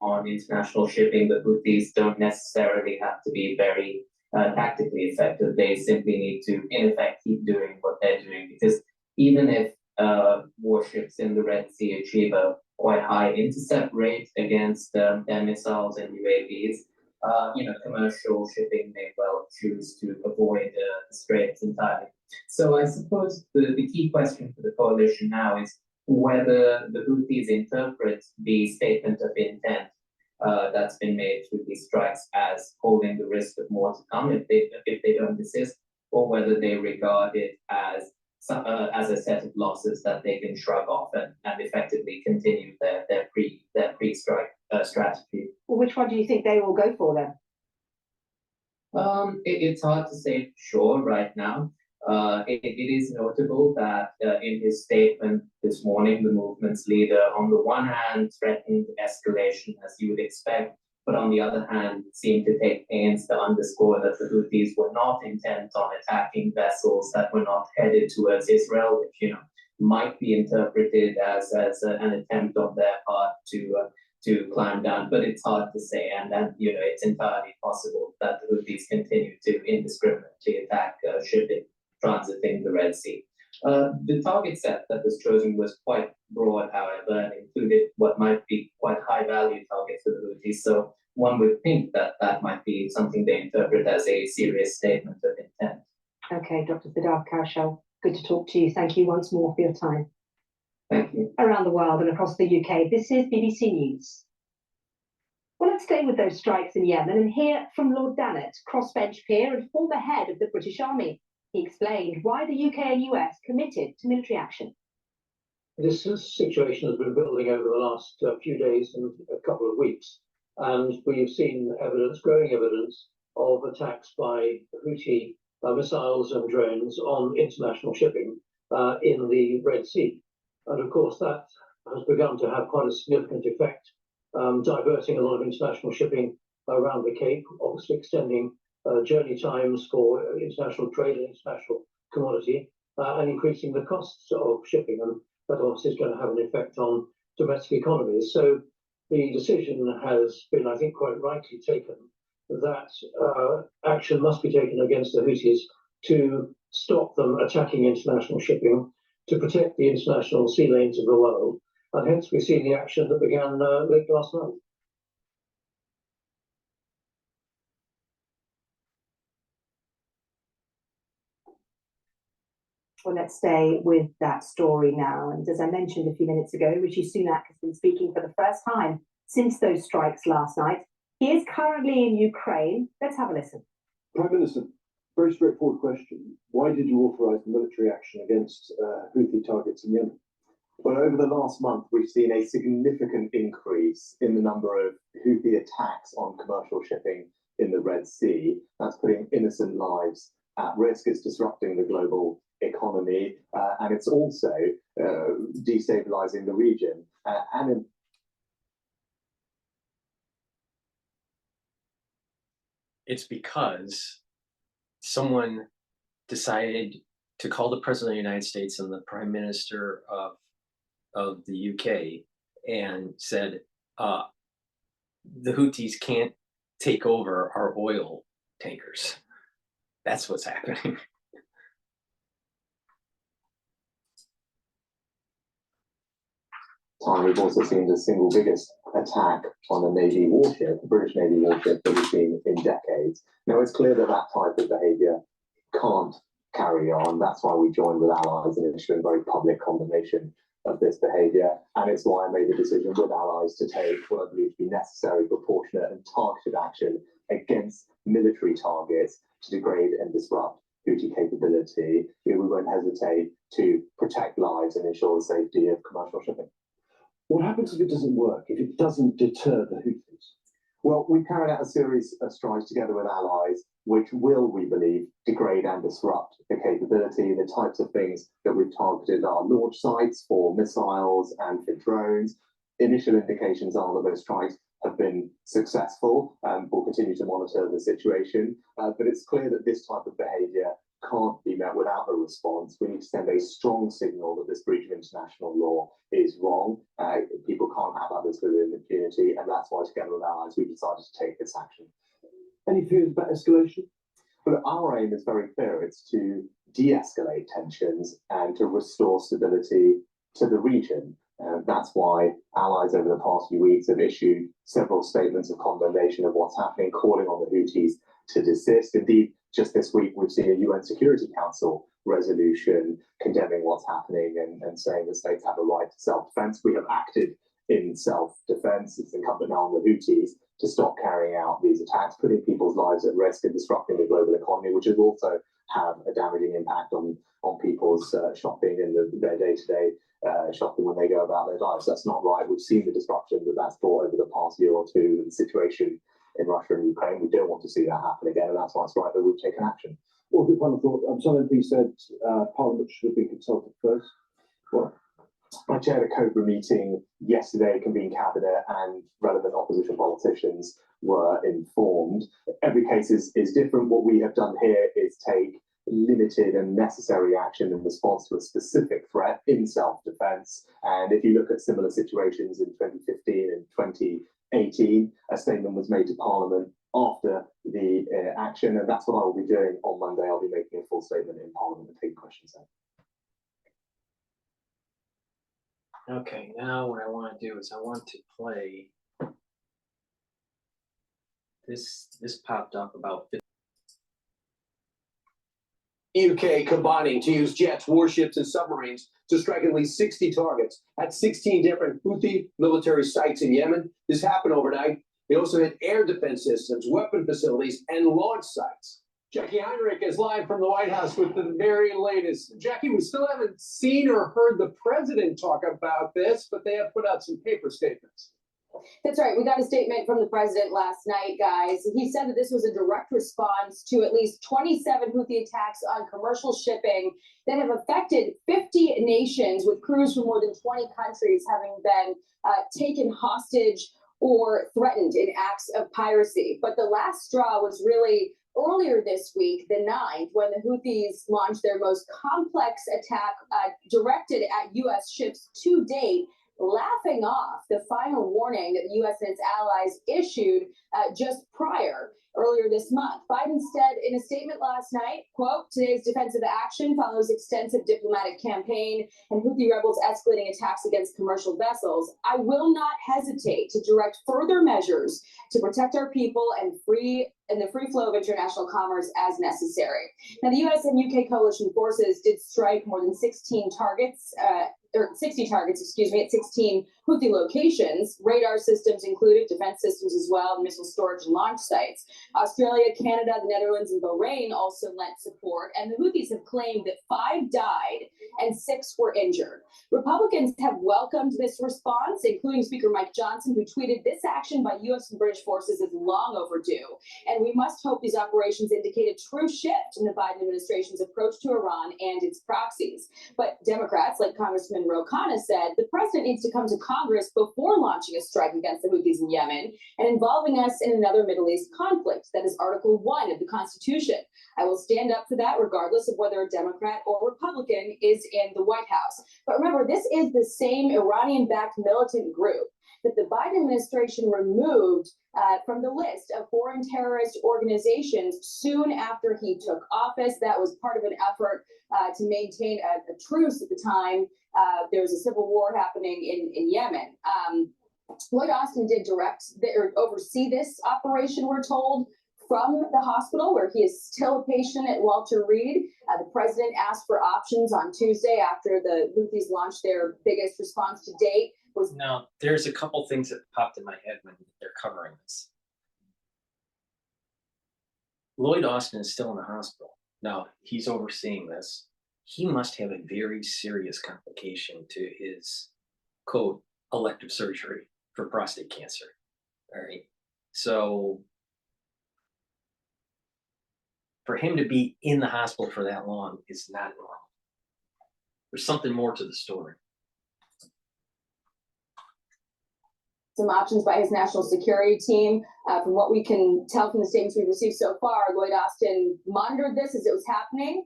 on international shipping, the Houthis don't necessarily have to be very tactically effective. They simply need to, in effect, keep doing what they're doing, because even if warships in the Red Sea achieve a quite high intercept rate against their missiles and UAVs, commercial shipping may well choose to avoid the straits entirely. So I suppose the key question for the coalition now is whether the Houthis interpret the statement of intent that's been made through these strikes as holding the risk of more to come if they don't desist, or whether they regard it as a set of losses that they can shrug off and effectively continue their pre-strike strategy. Well, which one do you think they will go for then? It's hard to say for sure right now. It is notable that in his statement this morning, the movement's leader, on the one hand, threatened escalation as you would expect, but on the other hand, seemed to take pains to underscore that the Houthis were not intent on attacking vessels that were not headed towards Israel, which might be interpreted as an attempt on their part to climb down, but it's hard to say. And then, it's entirely possible that the Houthis continue to indiscriminately attack shipping transiting the Red Sea. The target set that was chosen was quite broad, however, and included what might be quite high-value targets for the Houthis. So one would think that that might be something they interpret as a serious statement of intent. Okay, Dr. Siddharth Kaushal, good to talk to you. Thank you once more for your time. Thank you. Around the world and across the UK, this is BBC News. Well, let's stay with those strikes in Yemen and hear from Lord Dannatt, crossbench peer and former head of the British Army. He explained why the UK and US committed to military action. This situation has been building over the last few days and a couple of weeks, and we've seen growing evidence of attacks by Houthi missiles and drones on international shipping in the Red Sea. And of course, that has begun to have quite a significant effect, diverting a lot of international shipping around the Cape, obviously extending journey times for international trade and international commodity, and increasing the costs of shipping. And that obviously is going to have an effect on domestic economies. So the decision has been, I think, quite rightly taken that action must be taken against the Houthis to stop them attacking international shipping, to protect the international sea lanes of the world. And hence we've seen the action that began late last night. Well, let's stay with that story now. And as I mentioned a few minutes ago, Rishi Sunak has been speaking for the first time since those strikes last night. He is currently in Ukraine. Let's have a listen. Prime Minister, very straightforward question. Why did you authorise military action against Houthi targets in Yemen? Well, over the last month, we've seen a significant increase in the number of Houthi attacks on commercial shipping in the Red Sea. That's putting innocent lives at risk. It's disrupting the global economy, and it's also destabilizing the region. It's because someone decided to call the President of the United States and the Prime Minister of the UK and said, the Houthis can't take over our oil tankers. That's what's happening. We've also seen the single biggest attack on a Navy warship, the British Navy warship, that we've seen in decades. Now, it's clear that that type of behaviour can't carry on. That's why we joined with allies in issuing very public condemnation of this behaviour. And it's why I made the decision with allies to take what I believe to be necessary, proportionate and targeted action against military targets to degrade and disrupt Houthi capability. We won't hesitate to protect lives and ensure the safety of commercial shipping. What happens if it doesn't work, if it doesn't deter the Houthis? Well, we carried out a series of strikes together with allies, which will, we believe, degrade and disrupt the capability. The types of things that we've targeted are launch sites for missiles and for drones. Initial indications are that those strikes have been successful. We'll continue to monitor the situation, but it's clear that this type of behaviour can't be met without a response. We need to send a strong signal that this breach of international law is wrong. People can't have others within impunity, and that's why, together with allies, we decided to take this action. Any fears about escalation? But our aim is very clear. It's to de-escalate tensions and to restore stability to the region. That's why allies over the past few weeks have issued several statements of condemnation of what's happening, calling on the Houthis to desist. Indeed, just this week, we've seen a UN Security Council resolution condemning what's happening and saying that states have a right to self-defense. We have acted in self-defense. It's incumbent now on the Houthis to stop carrying out these attacks, putting people's lives at risk and disrupting the global economy, which will also have a damaging impact on people's shopping and their day-to-day shopping when they go about their lives. That's not right. We've seen the disruption that's brought over the past year or two, the situation in Russia and Ukraine. We don't want to see that happen again, and that's why it's right that we've taken action. Well, the final thought, some MPs said Parliament should have been consulted first. Well, I chaired a COBRA meeting yesterday, convened cabinet, and relevant opposition politicians were informed. Every case is different. What we have done here is take limited and necessary action in response to a specific threat in self-defense. And if you look at similar situations in 2015 and 2018, a statement was made to Parliament after the action, and that's what I will be doing on Monday. I'll be making a full statement in Parliament and taking questions then. Okay, now what I want to do is I want to play this popped up about UK combining to use jets, warships, and submarines to strike at least 60 targets at 16 different Houthi military sites in Yemen. This happened overnight. They also hit air defense systems, weapon facilities, and launch sites. Jackie Heinrich is live from the White House with the very latest. Jackie, we still haven't seen or heard the president talk about this, but they have put out some paper statements. That's right. We got a statement from the president last night, guys. He said that this was a direct response to at least 27 Houthi attacks on commercial shipping that have affected 50 nations, with crews from more than 20 countries having been taken hostage or threatened in acts of piracy. But the last straw was really earlier this week, the 9th, when the Houthis launched their most complex attack directed at U.S. ships to date, laughing off the final warning that the U.S. and its allies issued just earlier this month. Biden said in a statement last night, quote, "Today's defensive action follows extensive diplomatic campaign and Houthi rebels escalating attacks against commercial vessels. I will not hesitate to direct further measures to protect our people and the free flow of international commerce as necessary." Now, the U.S. and UK coalition forces did strike more than 16 targets or 60 targets, excuse me, at 16 Houthi locations, radar systems included, defense systems as well, missile storage and launch sites. Australia, Canada, the Netherlands, and Bahrain also lent support, and the Houthis have claimed that 5 died and 6 were injured. Republicans have welcomed this response, including Speaker Mike Johnson, who tweeted, "This action by U.S. and British forces is long overdue, and we must hope these operations indicate a true shift in the Biden administration's approach to Iran and its proxies." But Democrats, like Congressman Ro Khanna, said the president needs to come to Congress before launching a strike against the Houthis in Yemen and involving us in another Middle East conflict. That is Article 1 of the Constitution. I will stand up for that regardless of whether a Democrat or Republican is in the White House. But remember, this is the same Iranian-backed militant group that the Biden administration removed from the list of foreign terrorist organizations soon after he took office. That was part of an effort to maintain a truce at the time. There was a civil war happening in Yemen. Lloyd Austin did oversee this operation, we're told, from the hospital where he is still a patient at Walter Reed. The president asked for options on Tuesday after the Houthis launched their biggest response to date. Now, there's a couple things that popped in my head when they're covering this. Lloyd Austin is still in the hospital. Now, he's overseeing this. He must have a very serious complication to his, quote, elective surgery for prostate cancer. All right. So for him to be in the hospital for that long is not normal. There's something more to the story. Some options by his national security team. From what we can tell from the statements we've received so far, Lloyd Austin monitored this as it was happening.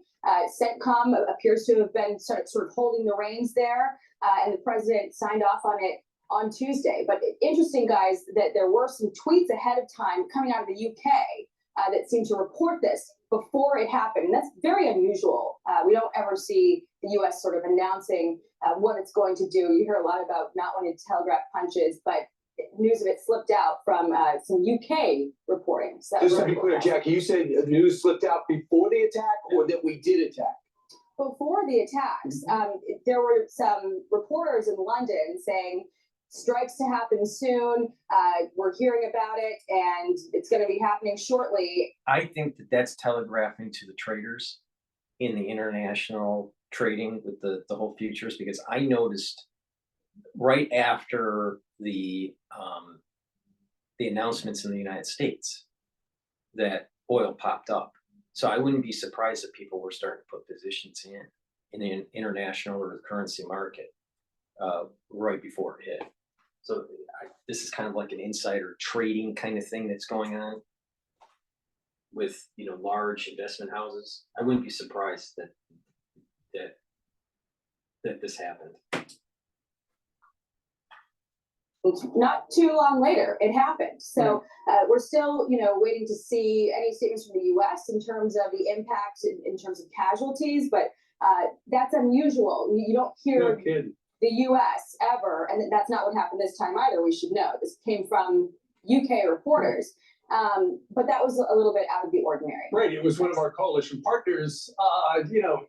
CENTCOM appears to have been sort of holding the reins there, and the president signed off on it on Tuesday. But interesting, guys, that there were some tweets ahead of time coming out of the UK that seemed to report this before it happened. And that's very unusual. We don't ever see the US sort of announcing what it's going to do. You hear a lot about not wanting to telegraph punches, but news of it slipped out from some UK reporting. So just to be clear, Jackie, you said news slipped out before the attack or that we did attack? Before the attacks, there were some reporters in London saying strikes to happen soon. We're hearing about it and it's going to be happening shortly. I think that that's telegraphing to the traders in the international trading with the whole futures, because I noticed right after the announcements in the United States that oil popped up. So I wouldn't be surprised if people were starting to put positions in the international or the currency market right before it hit. So this is kind of like an insider trading kind of thing that's going on with, you know, large investment houses. I wouldn't be surprised that this happened. Not too long later, it happened. So we're still, waiting to see any statements from the U.S. in terms of the impact in terms of casualties, but that's unusual. You don't hear the U.S. ever, and that's not what happened this time either. We should know this came from UK reporters, but that was a little bit out of the ordinary. Right. It was one of our coalition partners.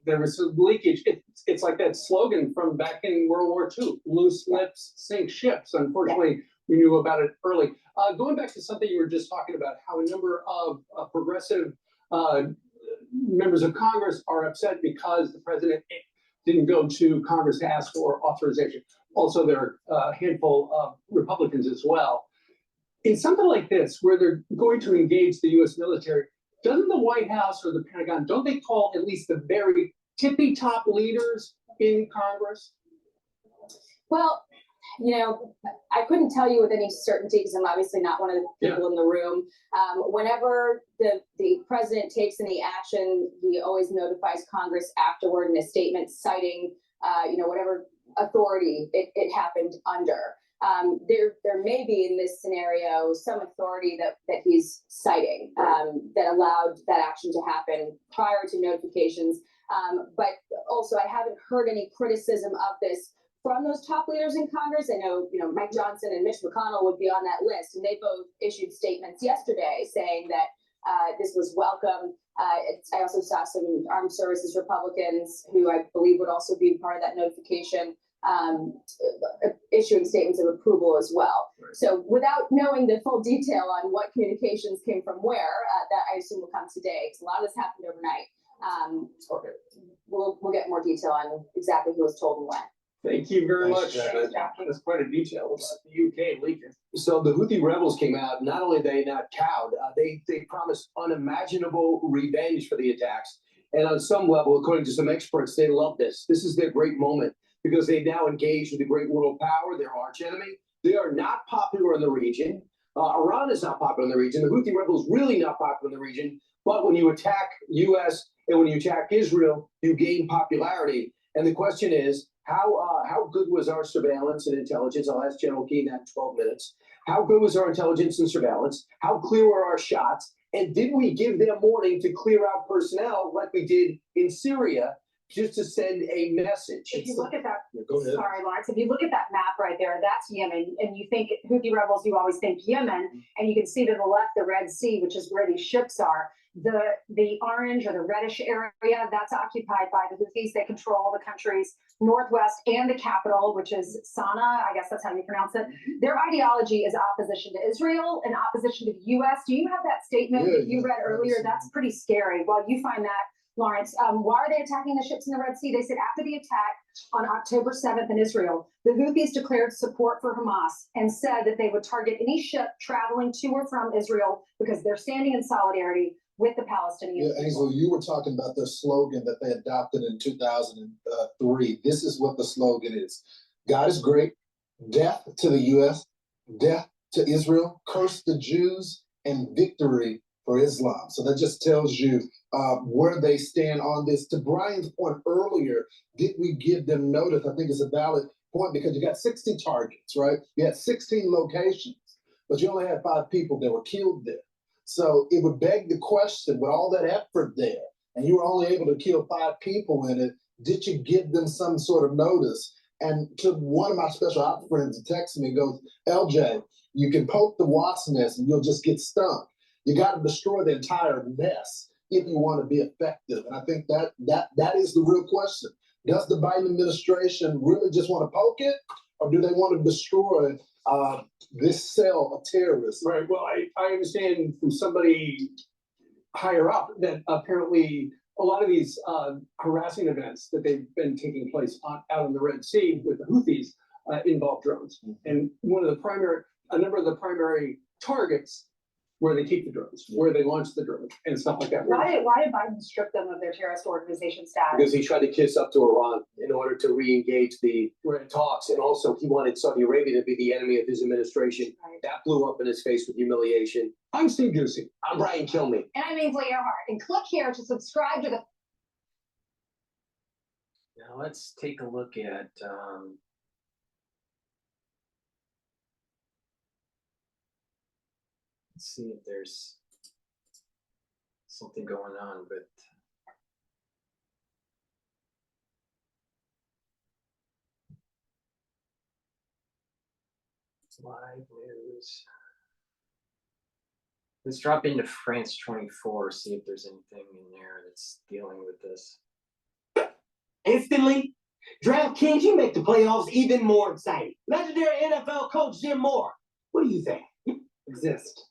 There was some leakage. It's like that slogan from back in World War II: "Loose lips sink ships." Unfortunately, we knew about it early. Going back to something you were just talking about, how a number of progressive members of Congress are upset because the president didn't go to Congress to ask for authorization. Also, there are a handful of Republicans as well. In something like this, where they're going to engage the U.S. military, doesn't the White House or the Pentagon, don't they call at least the very tippy top leaders in Congress? Well, I couldn't tell you with any certainty because I'm obviously not one of the people in the room. Whenever the president takes any action, he always notifies Congress afterward in a statement citing, whatever authority it happened under. There may be in this scenario some authority that he's citing that allowed that action to happen prior to notifications. But also, I haven't heard any criticism of this from those top leaders in Congress. I know, Mike Johnson and Mitch McConnell would be on that list, and they both issued statements yesterday saying that this was welcome. I also saw some armed services Republicans who I believe would also be part of that notification issuing statements of approval as well. So without knowing the full detail on what communications came from where, that I assume will come today, because a lot of this happened overnight. We'll get more detail on exactly who was told and when. Thank you very much. That's quite a detail about the UK leaking. So the Houthi rebels came out. Not only are they not cowed, they promised unimaginable revenge for the attacks. And on some level, according to some experts, they love this. This is their great moment because they now engage with the great world power, their arch enemy. They are not popular in the region. Iran is not popular in the region. The Houthi rebels really not popular in the region. But when you attack U.S. and when you attack Israel, you gain popularity. And the question is, how good was our surveillance and intelligence? I'll ask General Keane that in 12 minutes. How good was our intelligence and surveillance? How clear were our shots? And did we give them warning to clear out personnel like we did in Syria, just to send a message? If you look at that, Go ahead. sorry, Lawrence, if you look at that map right there, that's Yemen, and you think Houthi rebels, you always think Yemen, and you can see to the left the Red Sea, which is where these ships are. The orange or the reddish area, that's occupied by the Houthis. They control the country's northwest and the capital, which is Sana'a. I guess that's how you pronounce it. Their ideology is opposition to Israel and opposition to the U.S. Do you have that statement that you read earlier? That's pretty scary. Well, you find that, Lawrence. Why are they attacking the ships in the Red Sea? They said after the attack on October 7th in Israel, the Houthis declared support for Hamas and said that they would target any ship traveling to or from Israel because they're standing in solidarity with the Palestinians. Yeah, Angela, you were talking about their slogan that they adopted in 2003. This is what the slogan is. God is great, death to the U.S., death to Israel, curse the Jews, and victory for Islam. So that just tells you where they stand on this. To Brian's point earlier, did we give them notice? I think it's a valid point because you got 60 targets, right? You had 16 locations, but you only had 5 people that were killed there. So it would beg the question, with all that effort there, and you were only able to kill 5 people in it, did you give them some sort of notice? And to one of my special ops friends texted me, goes, LJ, you can poke the wasp nest and you'll just get stung. You got to destroy the entire nest if you want to be effective. And I think that is the real question. Does the Biden administration really just want to poke it, or do they want to destroy this cell of terrorists? Right. Well, I understand from somebody higher up that apparently a lot of these harassing events that they've been taking place out in the Red Sea with the Houthis involve drones. And a number of the primary targets where they keep the drones, where they launch the drones and stuff like that. Why did Biden strip them of their terrorist organization status? Because he tried to kiss up to Iran in order to re-engage the talks. And also he wanted Saudi Arabia to be the enemy of his administration. Right. That blew up in his face with humiliation. I'm Steve Ducey. I'm Brian Kilmeade. And I'm Ainsley Earhart. And click here to subscribe to the... Now let's take a look at let's see if there's something going on with live news. Let's drop into France 24, see if there's anything in there that's dealing with this. Instantly, DraftKings, you make the playoffs even more exciting. Legendary NFL coach Jim Moore, what do you think? Exist.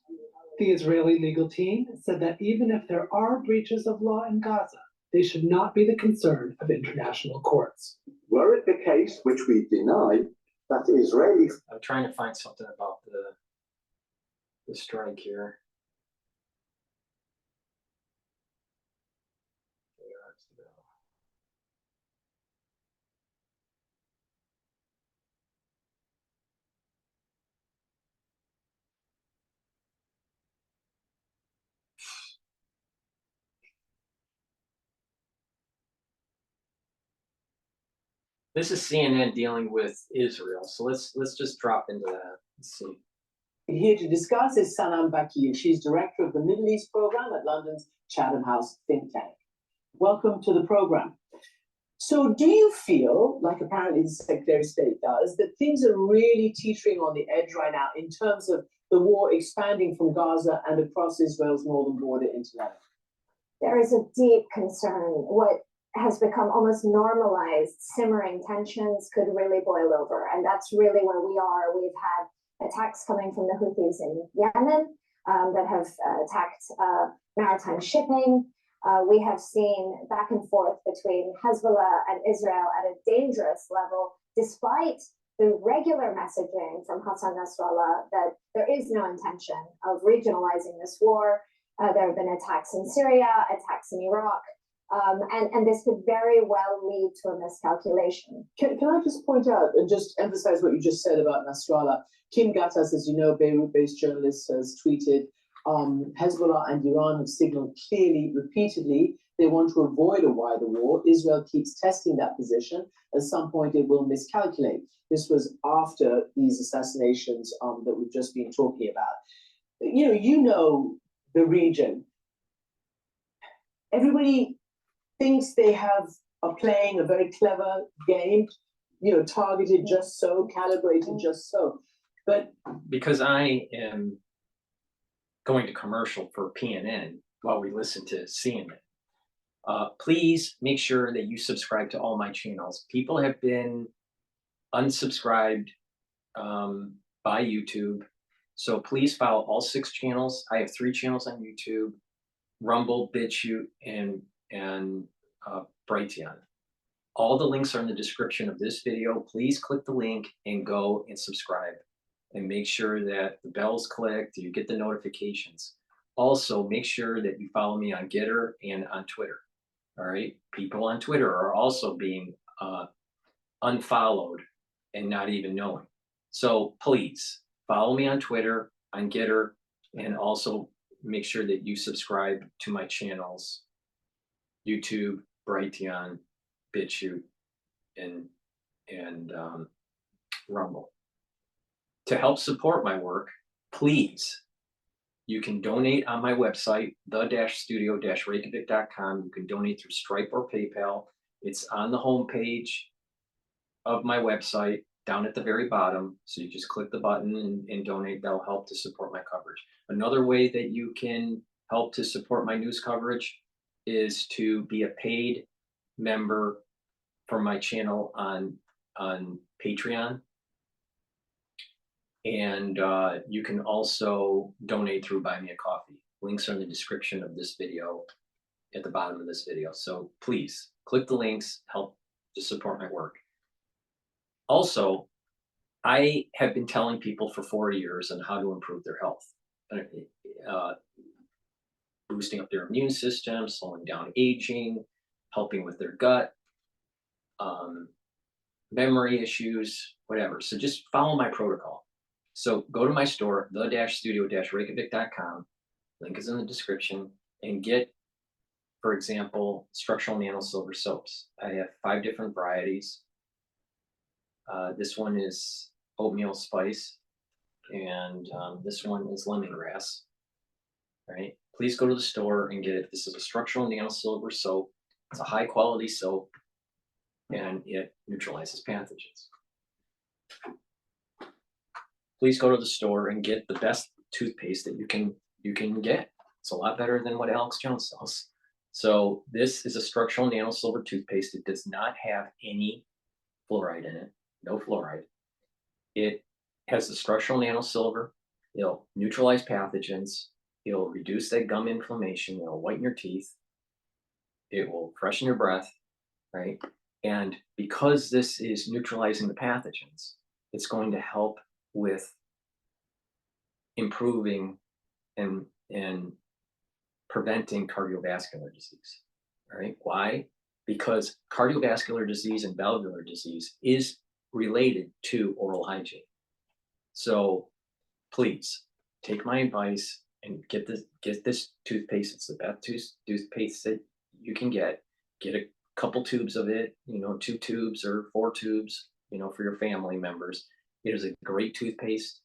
The Israeli legal team said that even if there are breaches of law in Gaza, they should not be the concern of international courts. Were it the case, which we deny, that Israelis... I'm trying to find something about the strike here. This is CNN dealing with Israel, so let's just drop into that. Let's see. Here to discuss is Sanam Bakir. She's director of the Middle East program at London's Chatham House think tank. Welcome to the program. So do you feel, like apparently the Secretary of State does, that things are really teetering on the edge right now in terms of the war expanding from Gaza and across Israel's northern border into Lebanon? There is a deep concern. What has become almost normalized, simmering tensions could really boil over. And that's really where we are. We've had attacks coming from the Houthis in Yemen that have attacked maritime shipping. We have seen back and forth between Hezbollah and Israel at a dangerous level, despite the regular messaging from Hassan Nasrallah that there is no intention of regionalizing this war. There have been attacks in Syria, attacks in Iraq, and this could very well lead to a miscalculation. Can I just point out and just emphasize what you just said about Nasrallah? Kim Gattas, as you know, Beirut-based journalist, has tweeted, Hezbollah and Iran have signaled clearly, repeatedly, they want to avoid a wider war. Israel keeps testing that position. At some point, it will miscalculate. This was after these assassinations that we've just been talking about. You know the region. Everybody thinks they are playing a very clever game, targeted just so, calibrated just so. But because I am going to commercial for PNN while we listen to CNN, please make sure that you subscribe to all my channels. People have been unsubscribed by YouTube, so please follow all 6 channels. I have 3 channels on YouTube: Rumble, Bitchute, and Brighteon. All the links are in the description of this video. Please click the link and go and subscribe, and make sure that the bell's clicked, you get the notifications. Also, make sure that you follow me on GETTR and on Twitter. All right, people on Twitter are also being unfollowed and not even knowing. So please follow me on Twitter, on GETTR, and also make sure that you subscribe to my channels: YouTube, Brighteon, Bitchute, and Rumble. To help support my work, please, you can donate on my website, the-studio-reykjavik.com. You can donate through Stripe or PayPal. It's on the home page of my website, down at the very bottom. So you just click the button and donate. That'll help to support my coverage. Another way that you can help to support my news coverage is to be a paid member for my channel on Patreon. And you can also donate through Buy Me a Coffee. Links are in the description of this video, at the bottom of this video. So please click the links, help to support my work. Also, I have been telling people for 4 years on how to improve their health, boosting up their immune system, slowing down aging, helping with their gut, memory issues, whatever. So just follow my protocol. So go to my store, the-studio-reykjavik.com. Link is in the description, and get, for example, structural nano silver soaps. I have 5 different varieties. This one is oatmeal spice, and this one is lemongrass. Right? Please go to the store and get it. This is a structural nano silver soap. It's a high quality soap, and it neutralizes pathogens. Please go to the store and get the best toothpaste that you can get. It's a lot better than what Alex Jones sells. So this is a structural nano silver toothpaste. It does not have any fluoride in it, no fluoride. It has the structural nano silver. It'll neutralize pathogens. It'll reduce that gum inflammation. It'll whiten your teeth. It will freshen your breath, right? And because this is neutralizing the pathogens, it's going to help with improving and preventing cardiovascular disease. All right? Why? Because cardiovascular disease and valvular disease is related to oral hygiene. So please take my advice and get this toothpaste. It's the best toothpaste that you can get. Get a couple tubes of it, 2 tubes or 4 tubes, for your family members. It is a great toothpaste.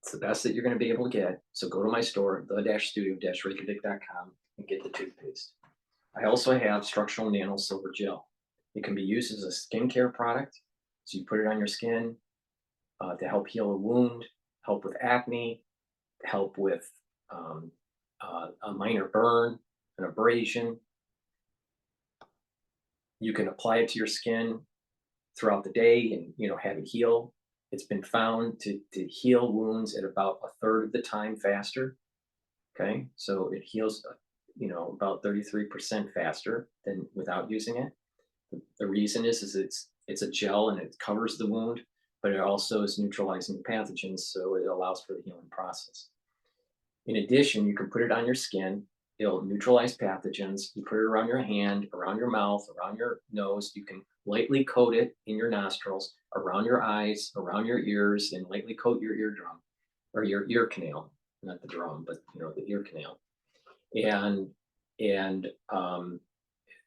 It's the best that you're going to be able to get. So go to my store, the-studio-reykjavik.com, and get the toothpaste. I also have structural nano silver gel. It can be used as a skincare product. So you put it on your skin to help heal a wound, help with acne, help with a minor burn, an abrasion. You can apply it to your skin throughout the day and, you know, have it heal. It's been found to heal wounds at about a third of the time faster. Okay, so it heals, you know, about 33% faster than without using it. The reason is it's a gel and it covers the wound, but it also is neutralizing pathogens, so it allows for the healing process. In addition, you can put it on your skin. It'll neutralize pathogens. You put it around your hand, around your mouth, around your nose. You can lightly coat it in your nostrils, around your eyes, around your ears, and lightly coat your eardrum or your ear canal, not the drum, but you know, the ear canal. And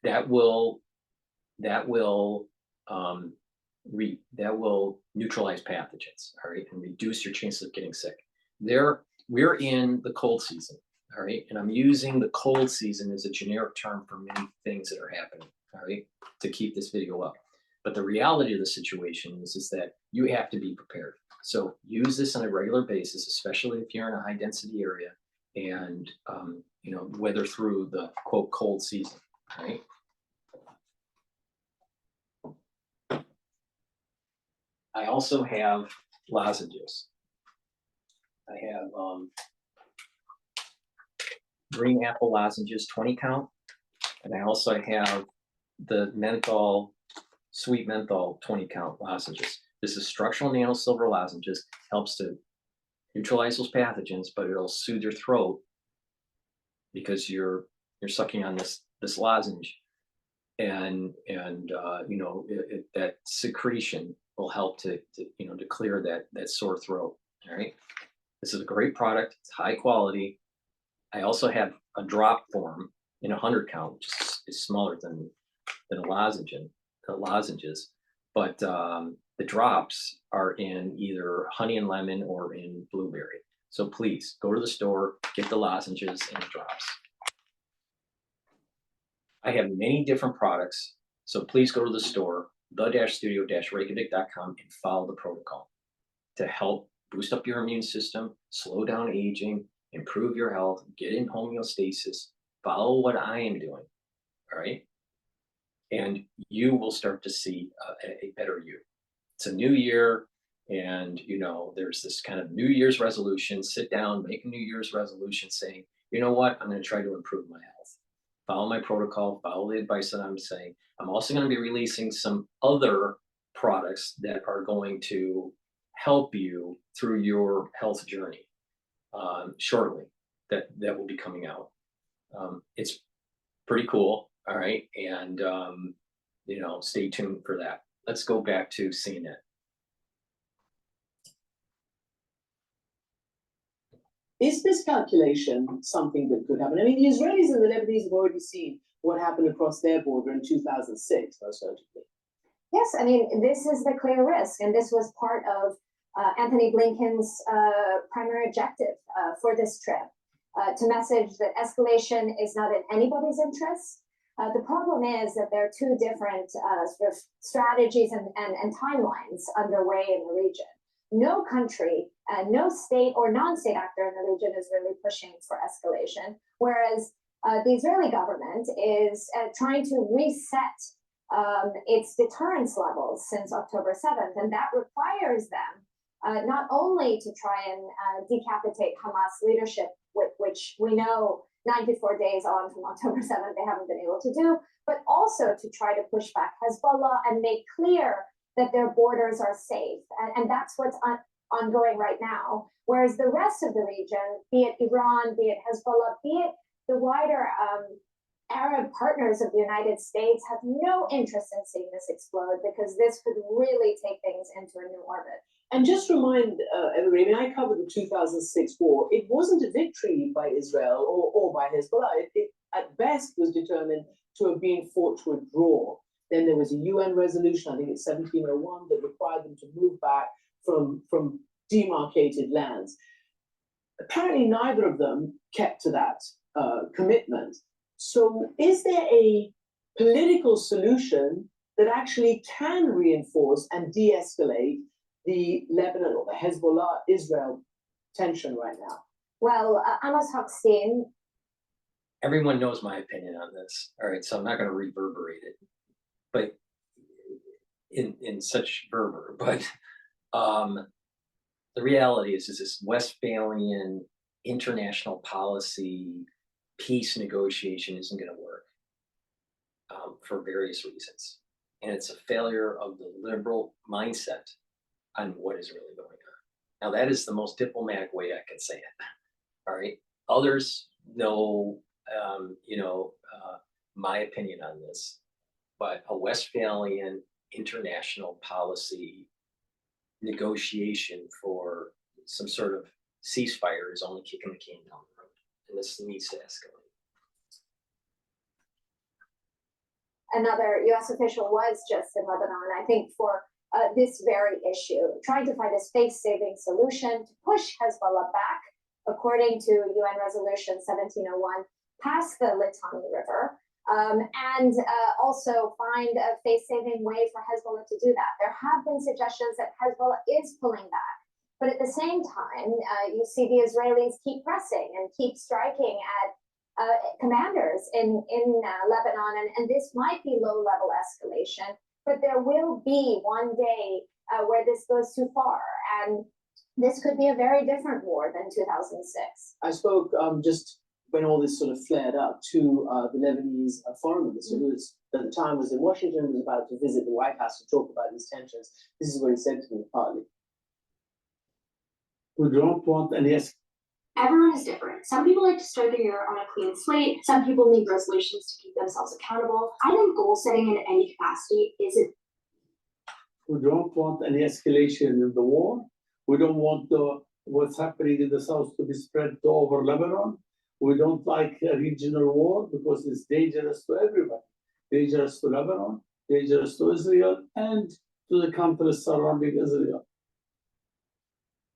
that will neutralize pathogens, all right, and reduce your chances of getting sick. We're in the cold season, all right, and I'm using the cold season as a generic term for many things that are happening, all right, to keep this video up. But the reality of the situation is that you have to be prepared. So use this on a regular basis, especially if you're in a high density area, and you know, weather through the quote cold season, right? I also have lozenges. I have green apple lozenges, 20 count, and I also have the menthol, sweet menthol 20 count lozenges. This is structural nano silver lozenges, helps to neutralize those pathogens, but it'll soothe your throat because you're sucking on this lozenge, and you know, that secretion will help to you know, to clear that sore throat. All right, this is a great product. It's high quality. I also have a drop form in 100 count, which is smaller than a lozenges, but the drops are in either honey and lemon or in blueberry. So please go to the store, get the lozenges and the drops. I have many different products, so please go to the store, the-studio-reykjavik.com, and follow the protocol to help boost up your immune system, slow down aging, improve your health, get in homeostasis. Follow what I am doing, all right? And you will start to see a better you. It's a new year, and you know, there's this kind of New Year's resolution. Sit down, make a New Year's resolution saying, you know what, I'm going to try to improve my health. Follow my protocol, follow the advice that I'm saying. I'm also going to be releasing some other products that are going to help you through your health journey shortly. That will be coming out. It's pretty cool, all right, and you know, stay tuned for that. Let's go back to CNN. Is this calculation something that could happen? I mean, the Israelis and the Lebanese have already seen what happened across their border in 2006, most notably. Yes, I mean, this is the clear risk, and this was part of Anthony Blinken's primary objective for this trip, to message that escalation is not in anybody's interest. The problem is that there are two different sort of strategies and timelines underway in the region. No country, no state or non-state actor in the region is really pushing for escalation, whereas the Israeli government is trying to reset its deterrence levels since October 7th, and that requires them not only to try and decapitate Hamas leadership, which we know 94 days on from October 7th they haven't been able to do, but also to try to push back Hezbollah and make clear that their borders are safe. And that's what's ongoing right now. Whereas the rest of the region, be it Iran, be it Hezbollah, be it the wider Arab partners of the United States, have no interest in seeing this explode, because this could really take things into a new orbit. And just remind everybody, I mean, I covered the 2006 war. It wasn't a victory by Israel or by Hezbollah. It at best was determined to have been fought to a draw. Then there was a UN resolution, I think it's 1701, that required them to move back from demarcated lands. Apparently, neither of them kept to that commitment. So is there a political solution that actually can reinforce and de-escalate the Lebanon or the Hezbollah-Israel tension right now? Well, Amos Hochstein. Everyone knows my opinion on this. All right, so I'm not going to reverberate it. but in such fervor. But the reality is this Westphalian international policy peace negotiation isn't going to work for various reasons. And it's a failure of the liberal mindset on what is really going on. Now, that is the most diplomatic way I can say it. All right. Others know, my opinion on this, but a Westphalian international policy negotiation for some sort of ceasefire is only kicking the can down the road, and this needs to escalate. Another U.S. official was just in Lebanon, I think, for this very issue, trying to find a space-saving solution to push Hezbollah back, according to UN Resolution 1701, past the Litani River, and also find a face-saving way for Hezbollah to do that. There have been suggestions that Hezbollah is pulling back, but at the same time, you see the Israelis keep pressing and keep striking at commanders in Lebanon, and this might be low-level escalation, but there will be one day where this goes too far, and this could be a very different war than 2006. I spoke just when all this sort of flared up to the Lebanese foreign minister, who was, at the time was in Washington, was about to visit the White House to talk about these tensions. This is what he said to me partly. We don't want any. Everyone is different. Some people like to start the year on a clean slate. Some people need resolutions to keep themselves accountable. I think goal setting in any capacity isn't. We don't want any escalation in the war. We don't want what's happening in the south to be spread over Lebanon. We don't like a regional war because it's dangerous to everybody. Dangerous to Lebanon, dangerous to Israel, and to the countries surrounding Israel.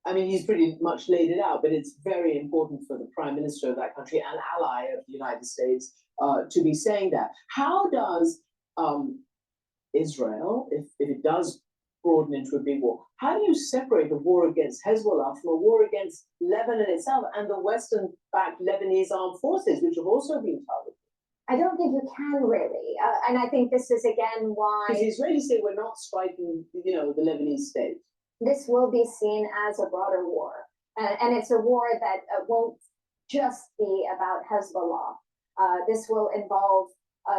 I mean, he's pretty much laid it out, but it's very important for the prime minister of that country, an ally of the United States, to be saying that. How does Israel, if it does broaden into a big war, how do you separate a war against Hezbollah from a war against Lebanon itself and the Western-backed Lebanese armed forces, which have also been targeted? I don't think you can really, and I think this is again why. Because the Israelis say we're not striking, the Lebanese state. This will be seen as a broader war, and it's a war that won't just be about Hezbollah. This will involve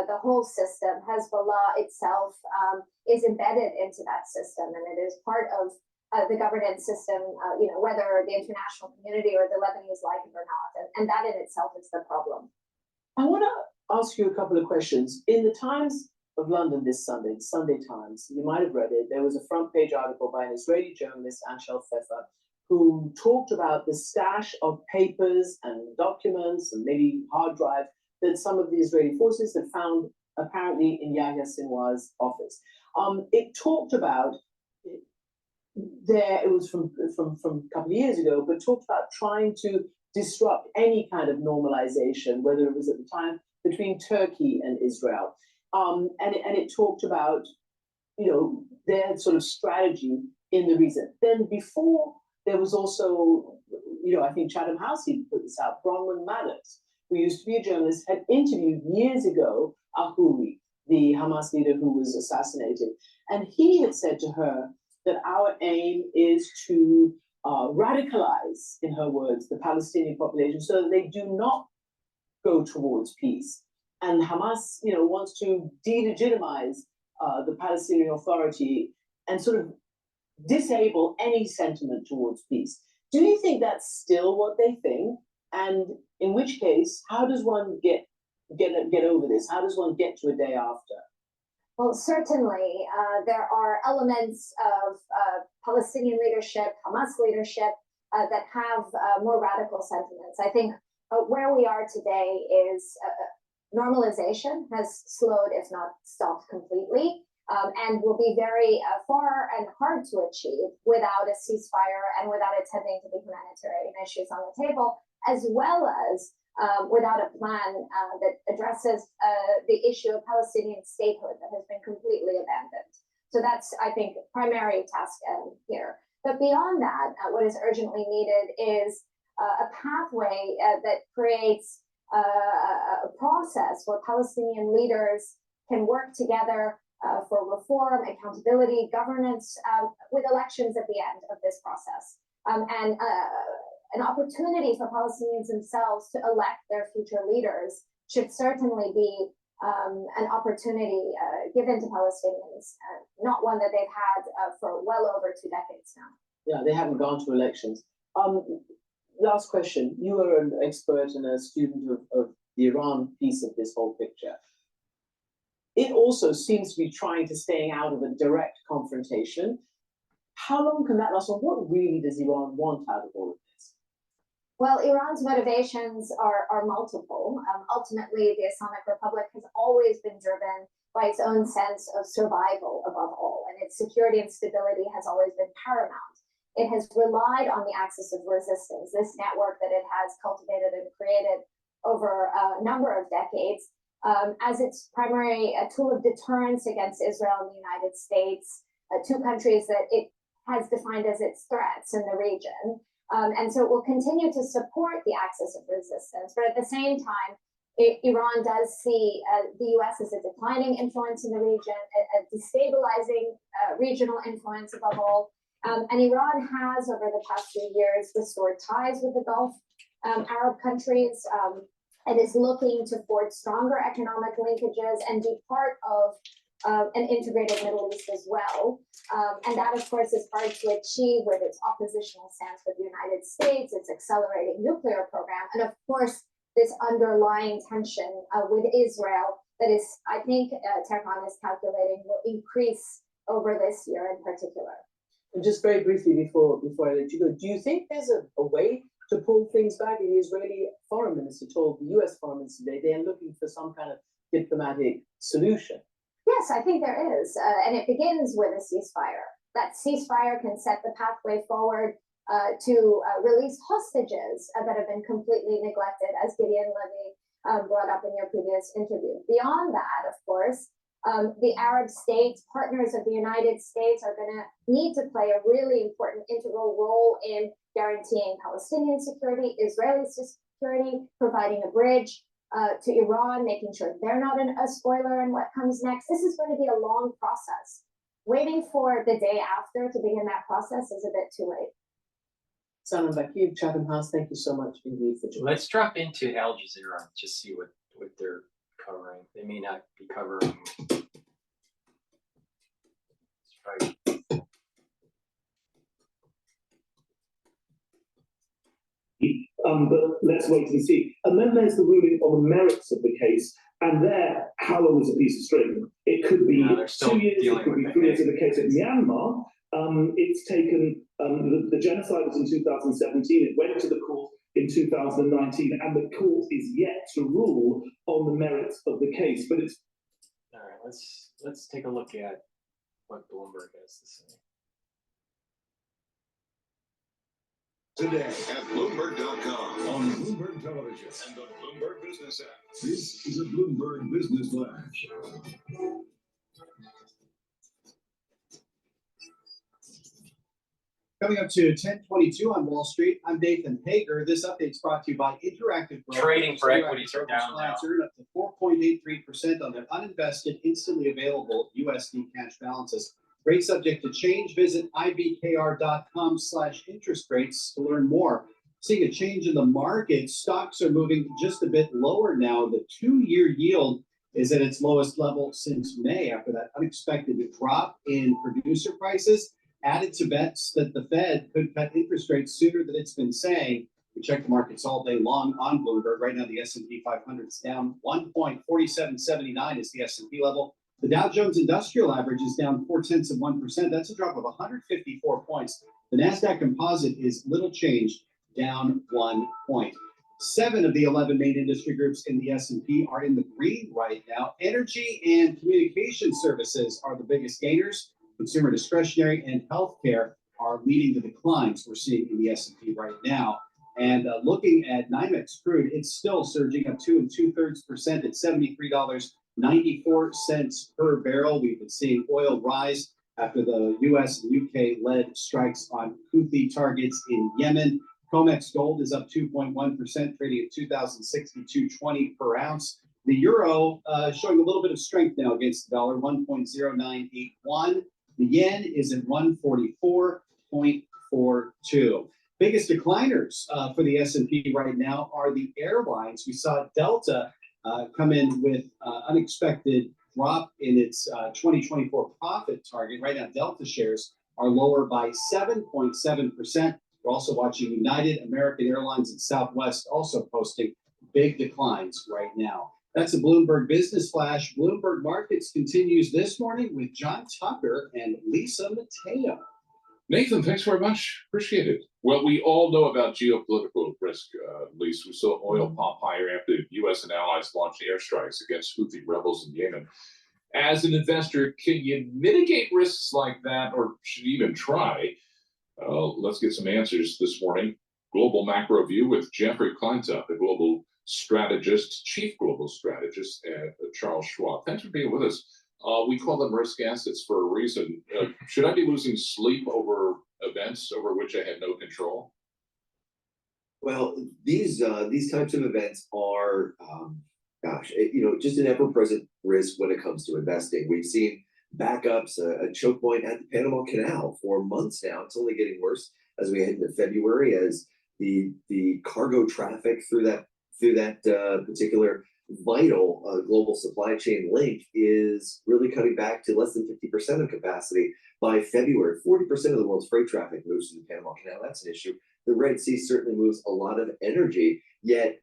the whole system. Hezbollah itself is embedded into that system, and it is part of the governance system, whether the international community or the Lebanese like it or not, and that in itself is the problem. I want to ask you a couple of questions. In the Times of London this Sunday, the Sunday Times, you might have read it, there was a front page article by an Israeli journalist, Anshel Pfeffer, who talked about the stash of papers and documents and maybe hard drive that some of the Israeli forces had found apparently in Yahya Sinwar's office. It talked about, it was from a couple of years ago, but talked about trying to disrupt any kind of normalization, whether it was at the time between Turkey and Israel. And it talked about, their sort of strategy in the region. Then before, there was also, I think Chatham House even put this out, Bronwyn Maddox, who used to be a journalist, had interviewed years ago Ahouri, the Hamas leader who was assassinated. And he had said to her that our aim is to radicalize, in her words, the Palestinian population so that they do not go towards peace. And Hamas, wants to delegitimize the Palestinian Authority and sort of disable any sentiment towards peace. Do you think that's still what they think? And in which case, how does one get over this? How does one get to a day after? Well, certainly there are elements of Palestinian leadership, Hamas leadership, that have more radical sentiments. I think where we are today is normalization has slowed, if not stopped completely, and will be very far and hard to achieve without a ceasefire and without attending to the humanitarian issues on the table, as well as without a plan that addresses the issue of Palestinian statehood that has been completely abandoned. So that's, I think, primary task here. But beyond that, what is urgently needed is a pathway that creates a process where Palestinian leaders can work together for reform, accountability, governance, with elections at the end of this process, and an opportunity for Palestinians themselves to elect their future leaders should certainly be an opportunity given to Palestinians, not one that they've had for well over 2 decades now. Yeah, they haven't gone to elections. Last question. You are an expert and a student of the Iran piece of this whole picture. It also seems to be trying to stay out of a direct confrontation. How long can that last? Or what really does Iran want out of all of this? Well, Iran's motivations are multiple. Ultimately, the Islamic Republic has always been driven by its own sense of survival above all, and its security and stability has always been paramount. It has relied on the axis of resistance, this network that it has cultivated and created over a number of decades, as its primary tool of deterrence against Israel and the United States, two countries that it has defined as its threats in the region. And so it will continue to support the axis of resistance. But at the same time, Iran does see the U.S. as a declining influence in the region, a destabilizing regional influence above all. And Iran has, over the past few years, restored ties with the Gulf Arab countries and is looking to forge stronger economic linkages and be part of an integrated Middle East as well. And that, of course, is hard to achieve with its oppositional stance with the United States, its accelerating nuclear program, and of course, this underlying tension with Israel that is, I think, Tehran is calculating will increase over this year in particular. And just very briefly before I let you go, do you think there's a way to pull things back? The Israeli foreign minister told the US foreign minister today they are looking for some kind of diplomatic solution. Yes, I think there is. And it begins with a ceasefire. That ceasefire can set the pathway forward to release hostages that have been completely neglected, as Gideon Levy brought up in your previous interview. Beyond that, of course, the Arab states, partners of the United States, are going to need to play a really important integral role in guaranteeing Palestinian security, Israeli security, providing a bridge to Iran, making sure they're not a spoiler in what comes next. This is going to be a long process. Waiting for the day after to begin that process is a bit too late. Sanam Bakib, Chatham House, thank you so much indeed for joining. Let's drop into Al Jazeera and just see what they're covering. They may not be covering. Right. But let's wait and see. And then there's the ruling on the merits of the case. And there, how long is a piece of string? It could be 2 years, it could be 3 years. In the case of Myanmar, it's taken, the genocide was in 2017, it went to the court in 2019, and the court is yet to rule on the merits of the case. But it's all right. Let's take a look at what Bloomberg has to say. Today at Bloomberg.com, on Bloomberg Television and the Bloomberg Business app. This is a Bloomberg Business Flash. Coming up to 10:22 on Wall Street, I'm Nathan Hager. This update's brought to you by Interactive Brokers. Trading for equities are down now. Earned up to 4.83% on their uninvested, instantly available USD cash balances. Rate subject to change. Visit ibkr.com/interest rates to learn more. Seeing a change in the market, stocks are moving just a bit lower now. The 2-year yield is at its lowest level since May after that unexpected drop in producer prices, added to bets that the Fed could cut interest rates sooner than it's been saying. We check the markets all day long on Bloomberg. Right now, the S&P 500 is down 1.4779 is the S&P level. The Dow Jones Industrial Average is down 0.4%. That's a drop of 154 points. The NASDAQ Composite is little changed, down 1 point. 7 of the 11 main industry groups in the S&P are in the green right now. Energy and communication services are the biggest gainers. Consumer discretionary and healthcare are leading the declines we're seeing in the S&P right now. And looking at NYMEX crude, it's still surging up 2 2/3% at $73.94 per barrel. We've been seeing oil rise after the U.S. and UK-led strikes on Houthi targets in Yemen. COMEX gold is up 2.1%, trading at $2,062.20 per ounce. The euro showing a little bit of strength now against the dollar, 1.0981. The yen is at 144.42. Biggest decliners for the S&P right now are the airlines. We saw Delta come in with unexpected drop in its 2024 profit target. Right now, Delta shares are lower by 7.7%. We're also watching United, American Airlines, and Southwest also posting big declines right now. That's a Bloomberg Business Flash. Bloomberg Markets continues this morning with John Tucker and Lisa Mateo. Nathan, thanks very much. Appreciate it. Well, we all know about geopolitical risk, Lisa. We saw oil pump higher after the U.S. and allies launched airstrikes against Houthi rebels in Yemen. As an investor, can you mitigate risks like that, or should you even try? Let's get some answers this morning. Global Macro View with Jeffrey Kleintup, the global strategist, chief global strategist at Charles Schwab. Thanks for being with us. We call them risk assets for a reason. Should I be losing sleep over events over which I had no control? Well, these types of events are, just an ever-present risk when it comes to investing. We've seen backups, a choke point at the Panama Canal for months now. It's only getting worse as we head into February, as the cargo traffic through that particular vital global supply chain link is really cutting back to less than 50% of capacity by February. 40% of the world's freight traffic moves through the Panama Canal. That's an issue. The Red Sea certainly moves a lot of energy, yet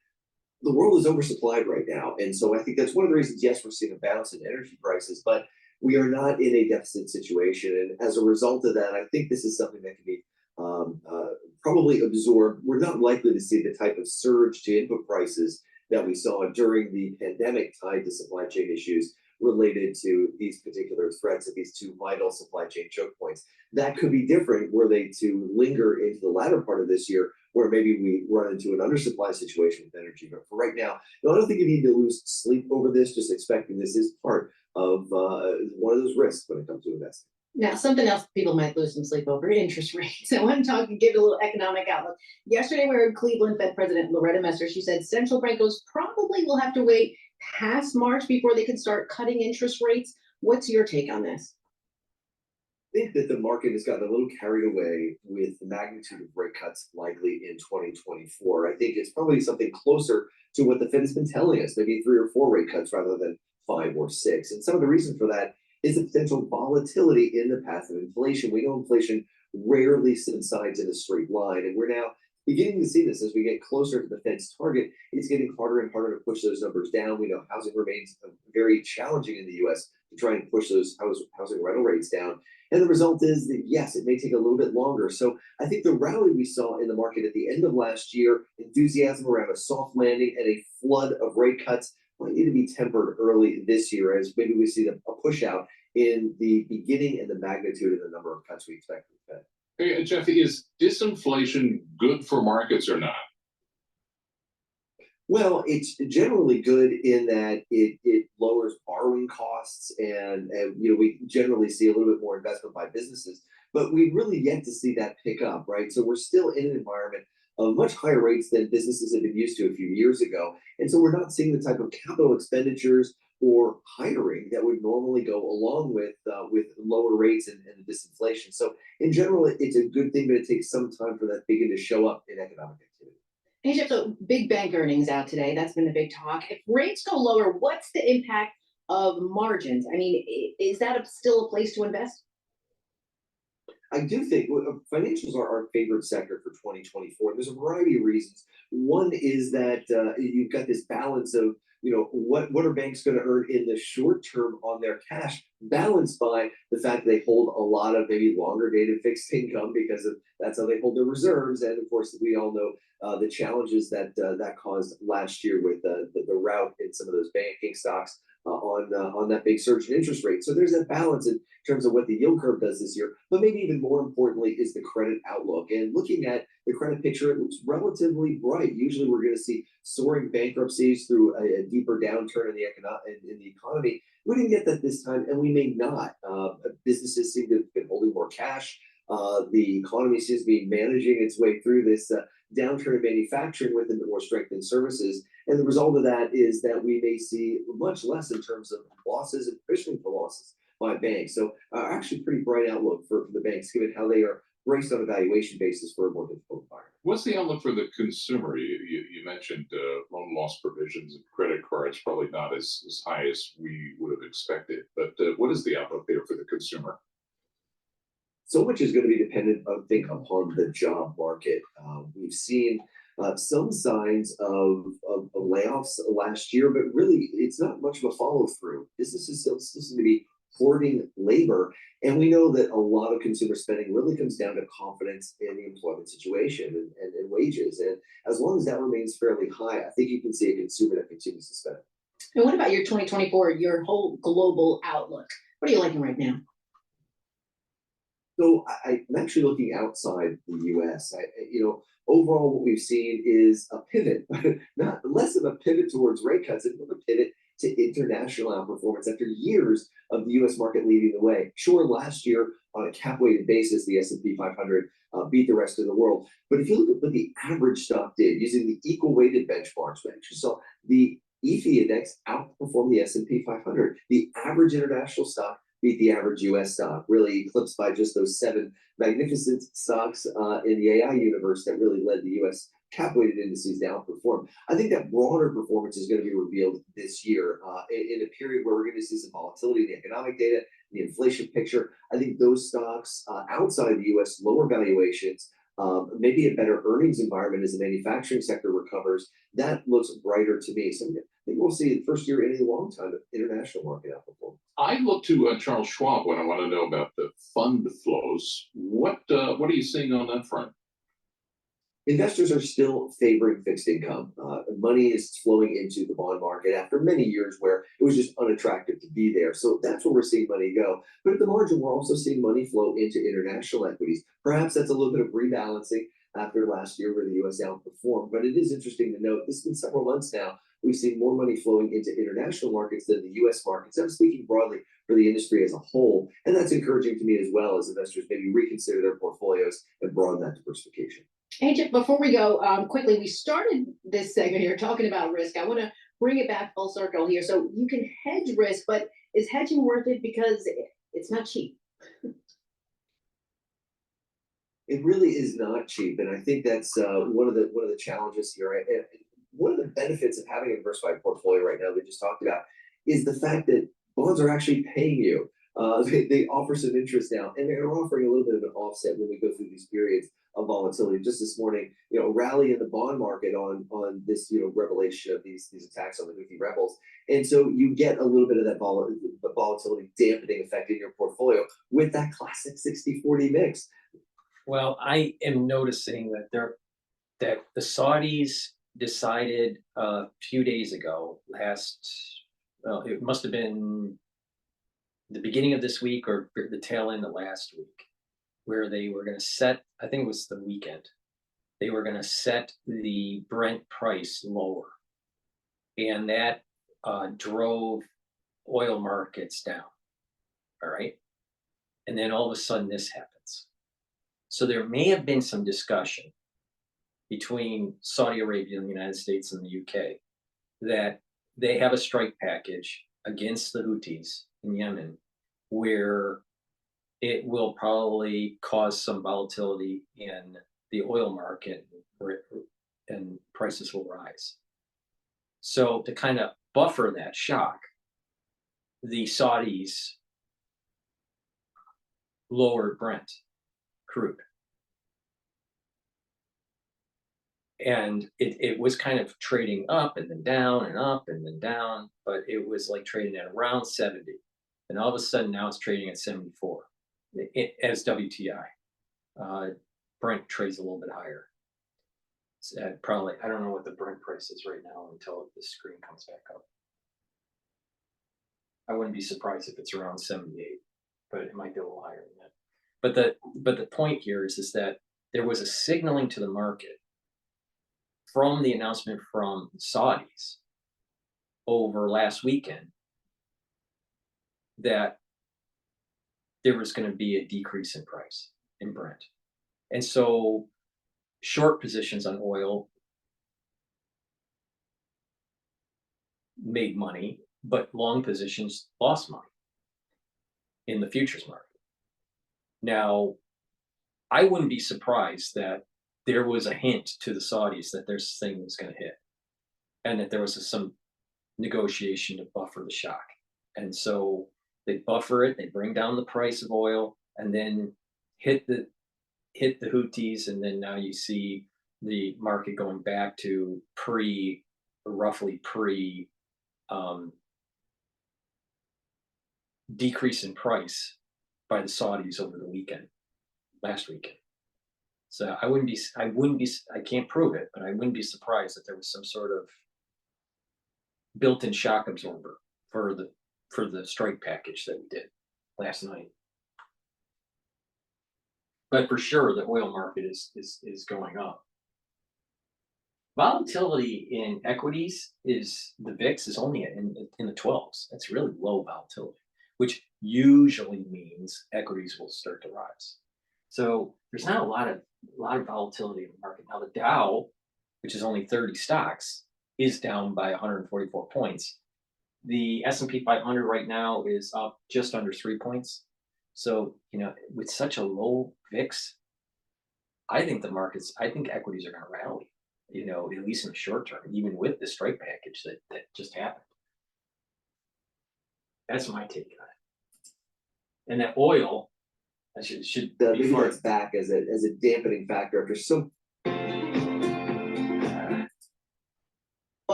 the world is oversupplied right now. And so I think that's one of the reasons, yes, we're seeing a bounce in energy prices, but we are not in a deficit situation. And as a result of that, I think this is something that can be probably absorbed. We're not likely to see the type of surge to input prices that we saw during the pandemic tied to supply chain issues related to these particular threats at these two vital supply chain choke points. That could be different were they to linger into the latter part of this year, where maybe we run into an undersupply situation with energy. But for right now, I don't think you need to lose sleep over this, just expecting this is part of one of those risks when it comes to investing. Now, something else people might lose some sleep over, interest rates. I want to talk and give a little economic outlook. Yesterday, we heard Cleveland Fed President Loretta Messer. She said central bankers probably will have to wait past March before they can start cutting interest rates. What's your take on this? I think that the market has gotten a little carried away with the magnitude of rate cuts likely in 2024. I think it's probably something closer to what the Fed has been telling us, maybe 3 or 4 rate cuts rather than 5 or 6. And some of the reason for that is the potential volatility in the path of inflation. We know inflation rarely subsides in a straight line, and we're now beginning to see this as we get closer to the Fed's target. It's getting harder and harder to push those numbers down. We know housing remains very challenging in the U.S. to try and push those housing rental rates down. And the result is that, yes, it may take a little bit longer. So I think the rally we saw in the market at the end of last year, enthusiasm around a soft landing and a flood of rate cuts, might need to be tempered early this year, as maybe we see a push out in the beginning and the magnitude of the number of cuts we expect from the Fed. Hey, Jeff, is disinflation good for markets or not? Well, it's generally good in that it lowers borrowing costs, and we generally see a little bit more investment by businesses, but we've really yet to see that pick up, right? So we're still in an environment of much higher rates than businesses have been used to a few years ago. And so we're not seeing the type of capital expenditures or hiring that would normally go along with lower rates and disinflation. So in general, it's a good thing, but it takes some time for that begin to show up in economic activity. Hey, Jeff, so big bank earnings out today. That's been the big talk. If rates go lower, what's the impact of margins? I mean, is that still a place to invest? I do think financials are our favorite sector for 2024. There's a variety of reasons. One is that you've got this balance of, what are banks going to earn in the short term on their cash, balanced by the fact that they hold a lot of maybe longer dated fixed income because that's how they hold their reserves. And of course, we all know the challenges that caused last year with the rout in some of those banking stocks on that big surge in interest rates. So there's that balance in terms of what the yield curve does this year. But maybe even more importantly is the credit outlook. And looking at the credit picture, it looks relatively bright. Usually we're going to see soaring bankruptcies through a deeper downturn in the economy. We didn't get that this time, and we may not. Businesses seem to have been holding more cash. The economy seems to be managing its way through this downturn in manufacturing with a bit more strength in services. And the result of that is that we may see much less in terms of losses and provisioning for losses by banks. So actually pretty bright outlook for the banks, given how they are braced on a valuation basis for a more difficult environment. What's the outlook for the consumer? You mentioned loan loss provisions and credit cards, probably not as high as we would have expected. But what is the outlook there for the consumer? So much is going to be dependent, I think, upon the job market. We've seen some signs of layoffs last year, but really it's not much of a follow through. Businesses still seem to be hoarding labor. And we know that a lot of consumer spending really comes down to confidence in the employment situation and wages. And as long as that remains fairly high, I think you can see a consumer that continues to spend. And what about your 2024, your whole global outlook? What are you liking right now? So I'm actually looking outside the U.S. Overall, what we've seen is a pivot, not less of a pivot towards rate cuts, and more of a pivot to international outperformance after years of the U.S. market leading the way. Sure, last year on a cap-weighted basis, the S&P 500 beat the rest of the world. But if you look at what the average stock did using the equal-weighted benchmarks, we actually saw the EFI index outperform the S&P 500. The average international stock beat the average U.S. stock, really eclipsed by just those 7 magnificent stocks in the AI universe that really led the U.S. cap-weighted indices to outperform. I think that broader performance is going to be revealed this year in a period where we're going to see some volatility in the economic data, the inflation picture. I think those stocks outside the U.S., lower valuations, maybe a better earnings environment as the manufacturing sector recovers, that looks brighter to me. So I think we'll see the first year in a long time of international market outperform. I look to Charles Schwab when I want to know about the fund flows. What are you seeing on that front? Investors are still favoring fixed income. Money is flowing into the bond market after many years where it was just unattractive to be there. So that's where we're seeing money go. But at the margin, we're also seeing money flow into international equities. Perhaps that's a little bit of rebalancing after last year where the U.S. outperformed. But it is interesting to note, this has been several months now, we've seen more money flowing into international markets than the U.S. markets. I'm speaking broadly for the industry as a whole. And that's encouraging to me as well as investors maybe reconsider their portfolios and broaden that diversification. Hey, Jeff, before we go, quickly, we started this segment here talking about risk. I want to bring it back full circle here. So you can hedge risk, but is hedging worth it because it's not cheap? It really is not cheap, and I think that's one of the challenges here. One of the benefits of having a diversified portfolio right now we just talked about is the fact that bonds are actually paying you. They offer some interest now, and they're offering a little bit of an offset when we go through these periods of volatility. Just this morning, rally in the bond market on this, revelation of these attacks on the Houthi rebels, and so you get a little bit of that volatility dampening effect in your portfolio with that classic 60-40 mix. Well, I am noticing that the Saudis decided a few days ago, it must have been the beginning of this week or the tail end of last week, where they were going to set, I think it was the weekend, they were going to set the Brent price lower. And that drove oil markets down. All right. And then all of a sudden this happens. So there may have been some discussion between Saudi Arabia and the United States and the UK that they have a strike package against the Houthis in Yemen where it will probably cause some volatility in the oil market and prices will rise. So to kind of buffer that shock, the Saudis lowered Brent crude. And it was kind of trading up and then down and up and then down, but it was like trading at around 70. And all of a sudden now it's trading at 74 as WTI. Brent trades a little bit higher. It's probably, I don't know what the Brent price is right now until the screen comes back up. I wouldn't be surprised if it's around 78, but it might be a little higher than that. But the point here is that there was a signaling to the market from the announcement from the Saudis over last weekend that there was going to be a decrease in price. in Brent. And so short positions on oil made money, but long positions lost money in the futures market. Now, I wouldn't be surprised that there was a hint to the Saudis that this thing was going to hit, and that there was some negotiation to buffer the shock. And so they buffer it, they bring down the price of oil, and then hit the Houthis, and then now you see the market going back to roughly pre decrease in price by the Saudis over the last weekend. So I can't prove it, but I wouldn't be surprised that there was some sort of built-in shock absorber for the strike package that we did last night. But for sure, the oil market is going up. Volatility in equities the VIX is only in the 12s. That's really low volatility, which usually means equities will start to rise. So there's not a lot of volatility in the market. Now the Dow, which is only 30 stocks, is down by 144 points. The S&P 500 right now is up just under 3 points. So, with such a low VIX, I think equities are going to rally, at least in the short term, even with the strike package that just happened. That's my take on it. And that oil, I should maybe that's back as a dampening factor after so.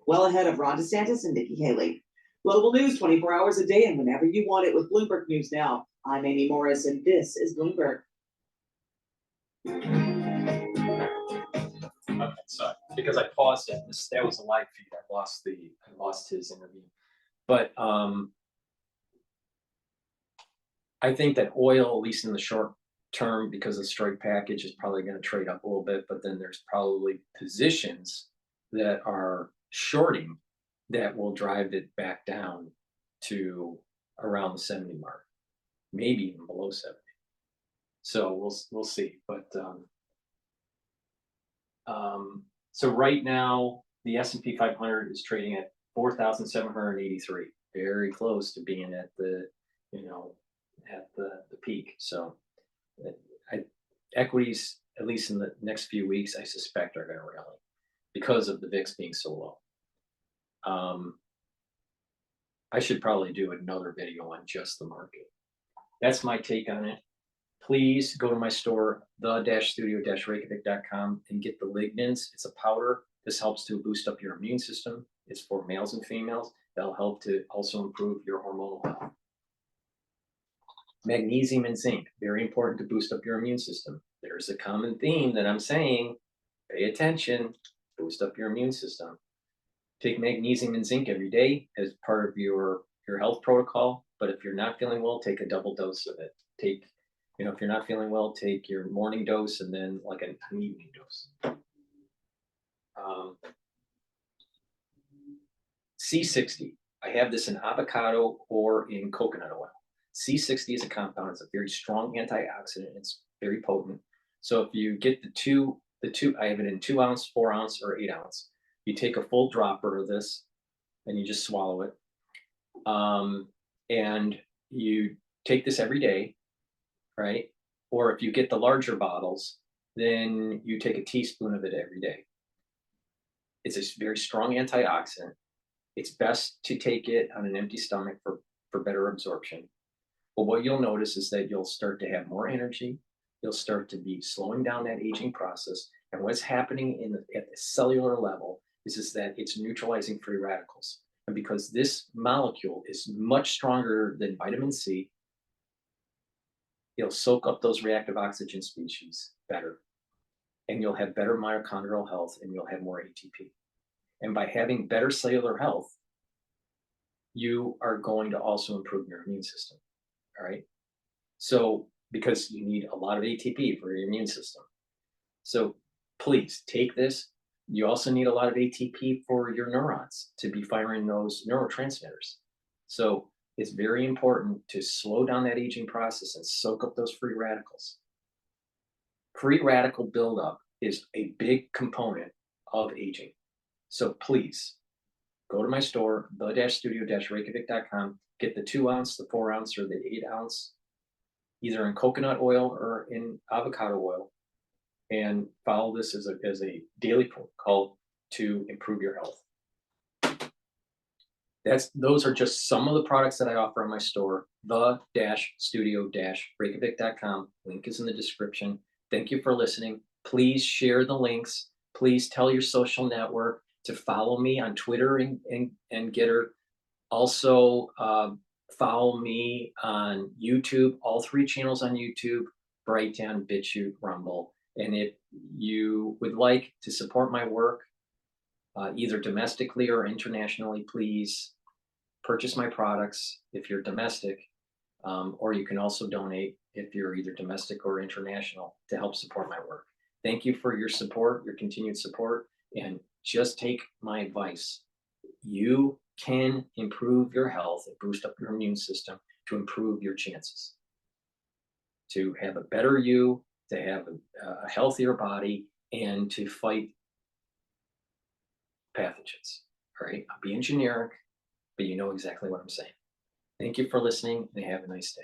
Well ahead of Ron DeSantis and Nikki Haley. Global news 24 hours a day and whenever you want it with Bloomberg News Now. I'm Amy Morris and this is Bloomberg. Okay, so because I paused it, that was a live feed. I lost his interview. But I think that oil, at least in the short term, because the strike package is probably going to trade up a little bit, but then there's probably positions that are shorting that will drive it back down to around the 70 mark, maybe even below 70. So we'll see. But so right now the S&P 500 is trading at 4,783, very close to being at the peak. So equities, at least in the next few weeks, I suspect are going to rally because of the VIX being so low. I should probably do another video on just the market. That's my take on it. Please go to my store, the-studio-reykjavik.com, and get the lignans. It's a powder. This helps to boost up your immune system. It's for males and females. That'll help to also improve your hormonal health. Magnesium and zinc, very important to boost up your immune system. There's a common theme that I'm saying. Pay attention, boost up your immune system. Take magnesium and zinc every day as part of your health protocol. But if you're not feeling well, take a double dose of it. If you're not feeling well, take your morning dose and then like an evening dose. C60, I have this in avocado or in coconut oil. C60 is a compound. It's a very strong antioxidant. It's very potent. So if you get the two, I have it in 2 ounce, 4 ounce, or 8 ounce. You take a full dropper of this and you just swallow it. And you take this every day, right? Or if you get the larger bottles, then you take a teaspoon of it every day. It's a very strong antioxidant. It's best to take it on an empty stomach for better absorption. But what you'll notice is that you'll start to have more energy. You'll start to be slowing down that aging process. And what's happening at the cellular level is that it's neutralizing free radicals. And because this molecule is much stronger than vitamin C, it'll soak up those reactive oxygen species better. And you'll have better mitochondrial health and you'll have more ATP. And by having better cellular health, you are going to also improve your immune system. All right. So, because you need a lot of ATP for your immune system. So please take this. You also need a lot of ATP for your neurons to be firing those neurotransmitters. So it's very important to slow down that aging process and soak up those free radicals. Free radical buildup is a big component of aging. So please go to my store, the-studio-reykjavik.com, get the 2 ounce, the 4 ounce, or the 8 ounce, either in coconut oil or in avocado oil, and follow this as a daily protocol to improve your health. Those are just some of the products that I offer on my store, the-studio-reykjavik.com. Link is in the description. Thank you for listening. Please share the links. Please tell your social network to follow me on Twitter and GETTR. Also, follow me on YouTube, all 3 channels on YouTube, Brighteon, Bitchute, Rumble. And if you would like to support my work, either domestically or internationally, please purchase my products if you're domestic, or you can also donate if you're either domestic or international to help support my work. Thank you for your support, your continued support, and just take my advice. You can improve your health and boost up your immune system to improve your chances to have a better you, to have a healthier body, and to fight pathogens. All right, I'm being generic, but you know exactly what I'm saying. Thank you for listening, and have a nice day.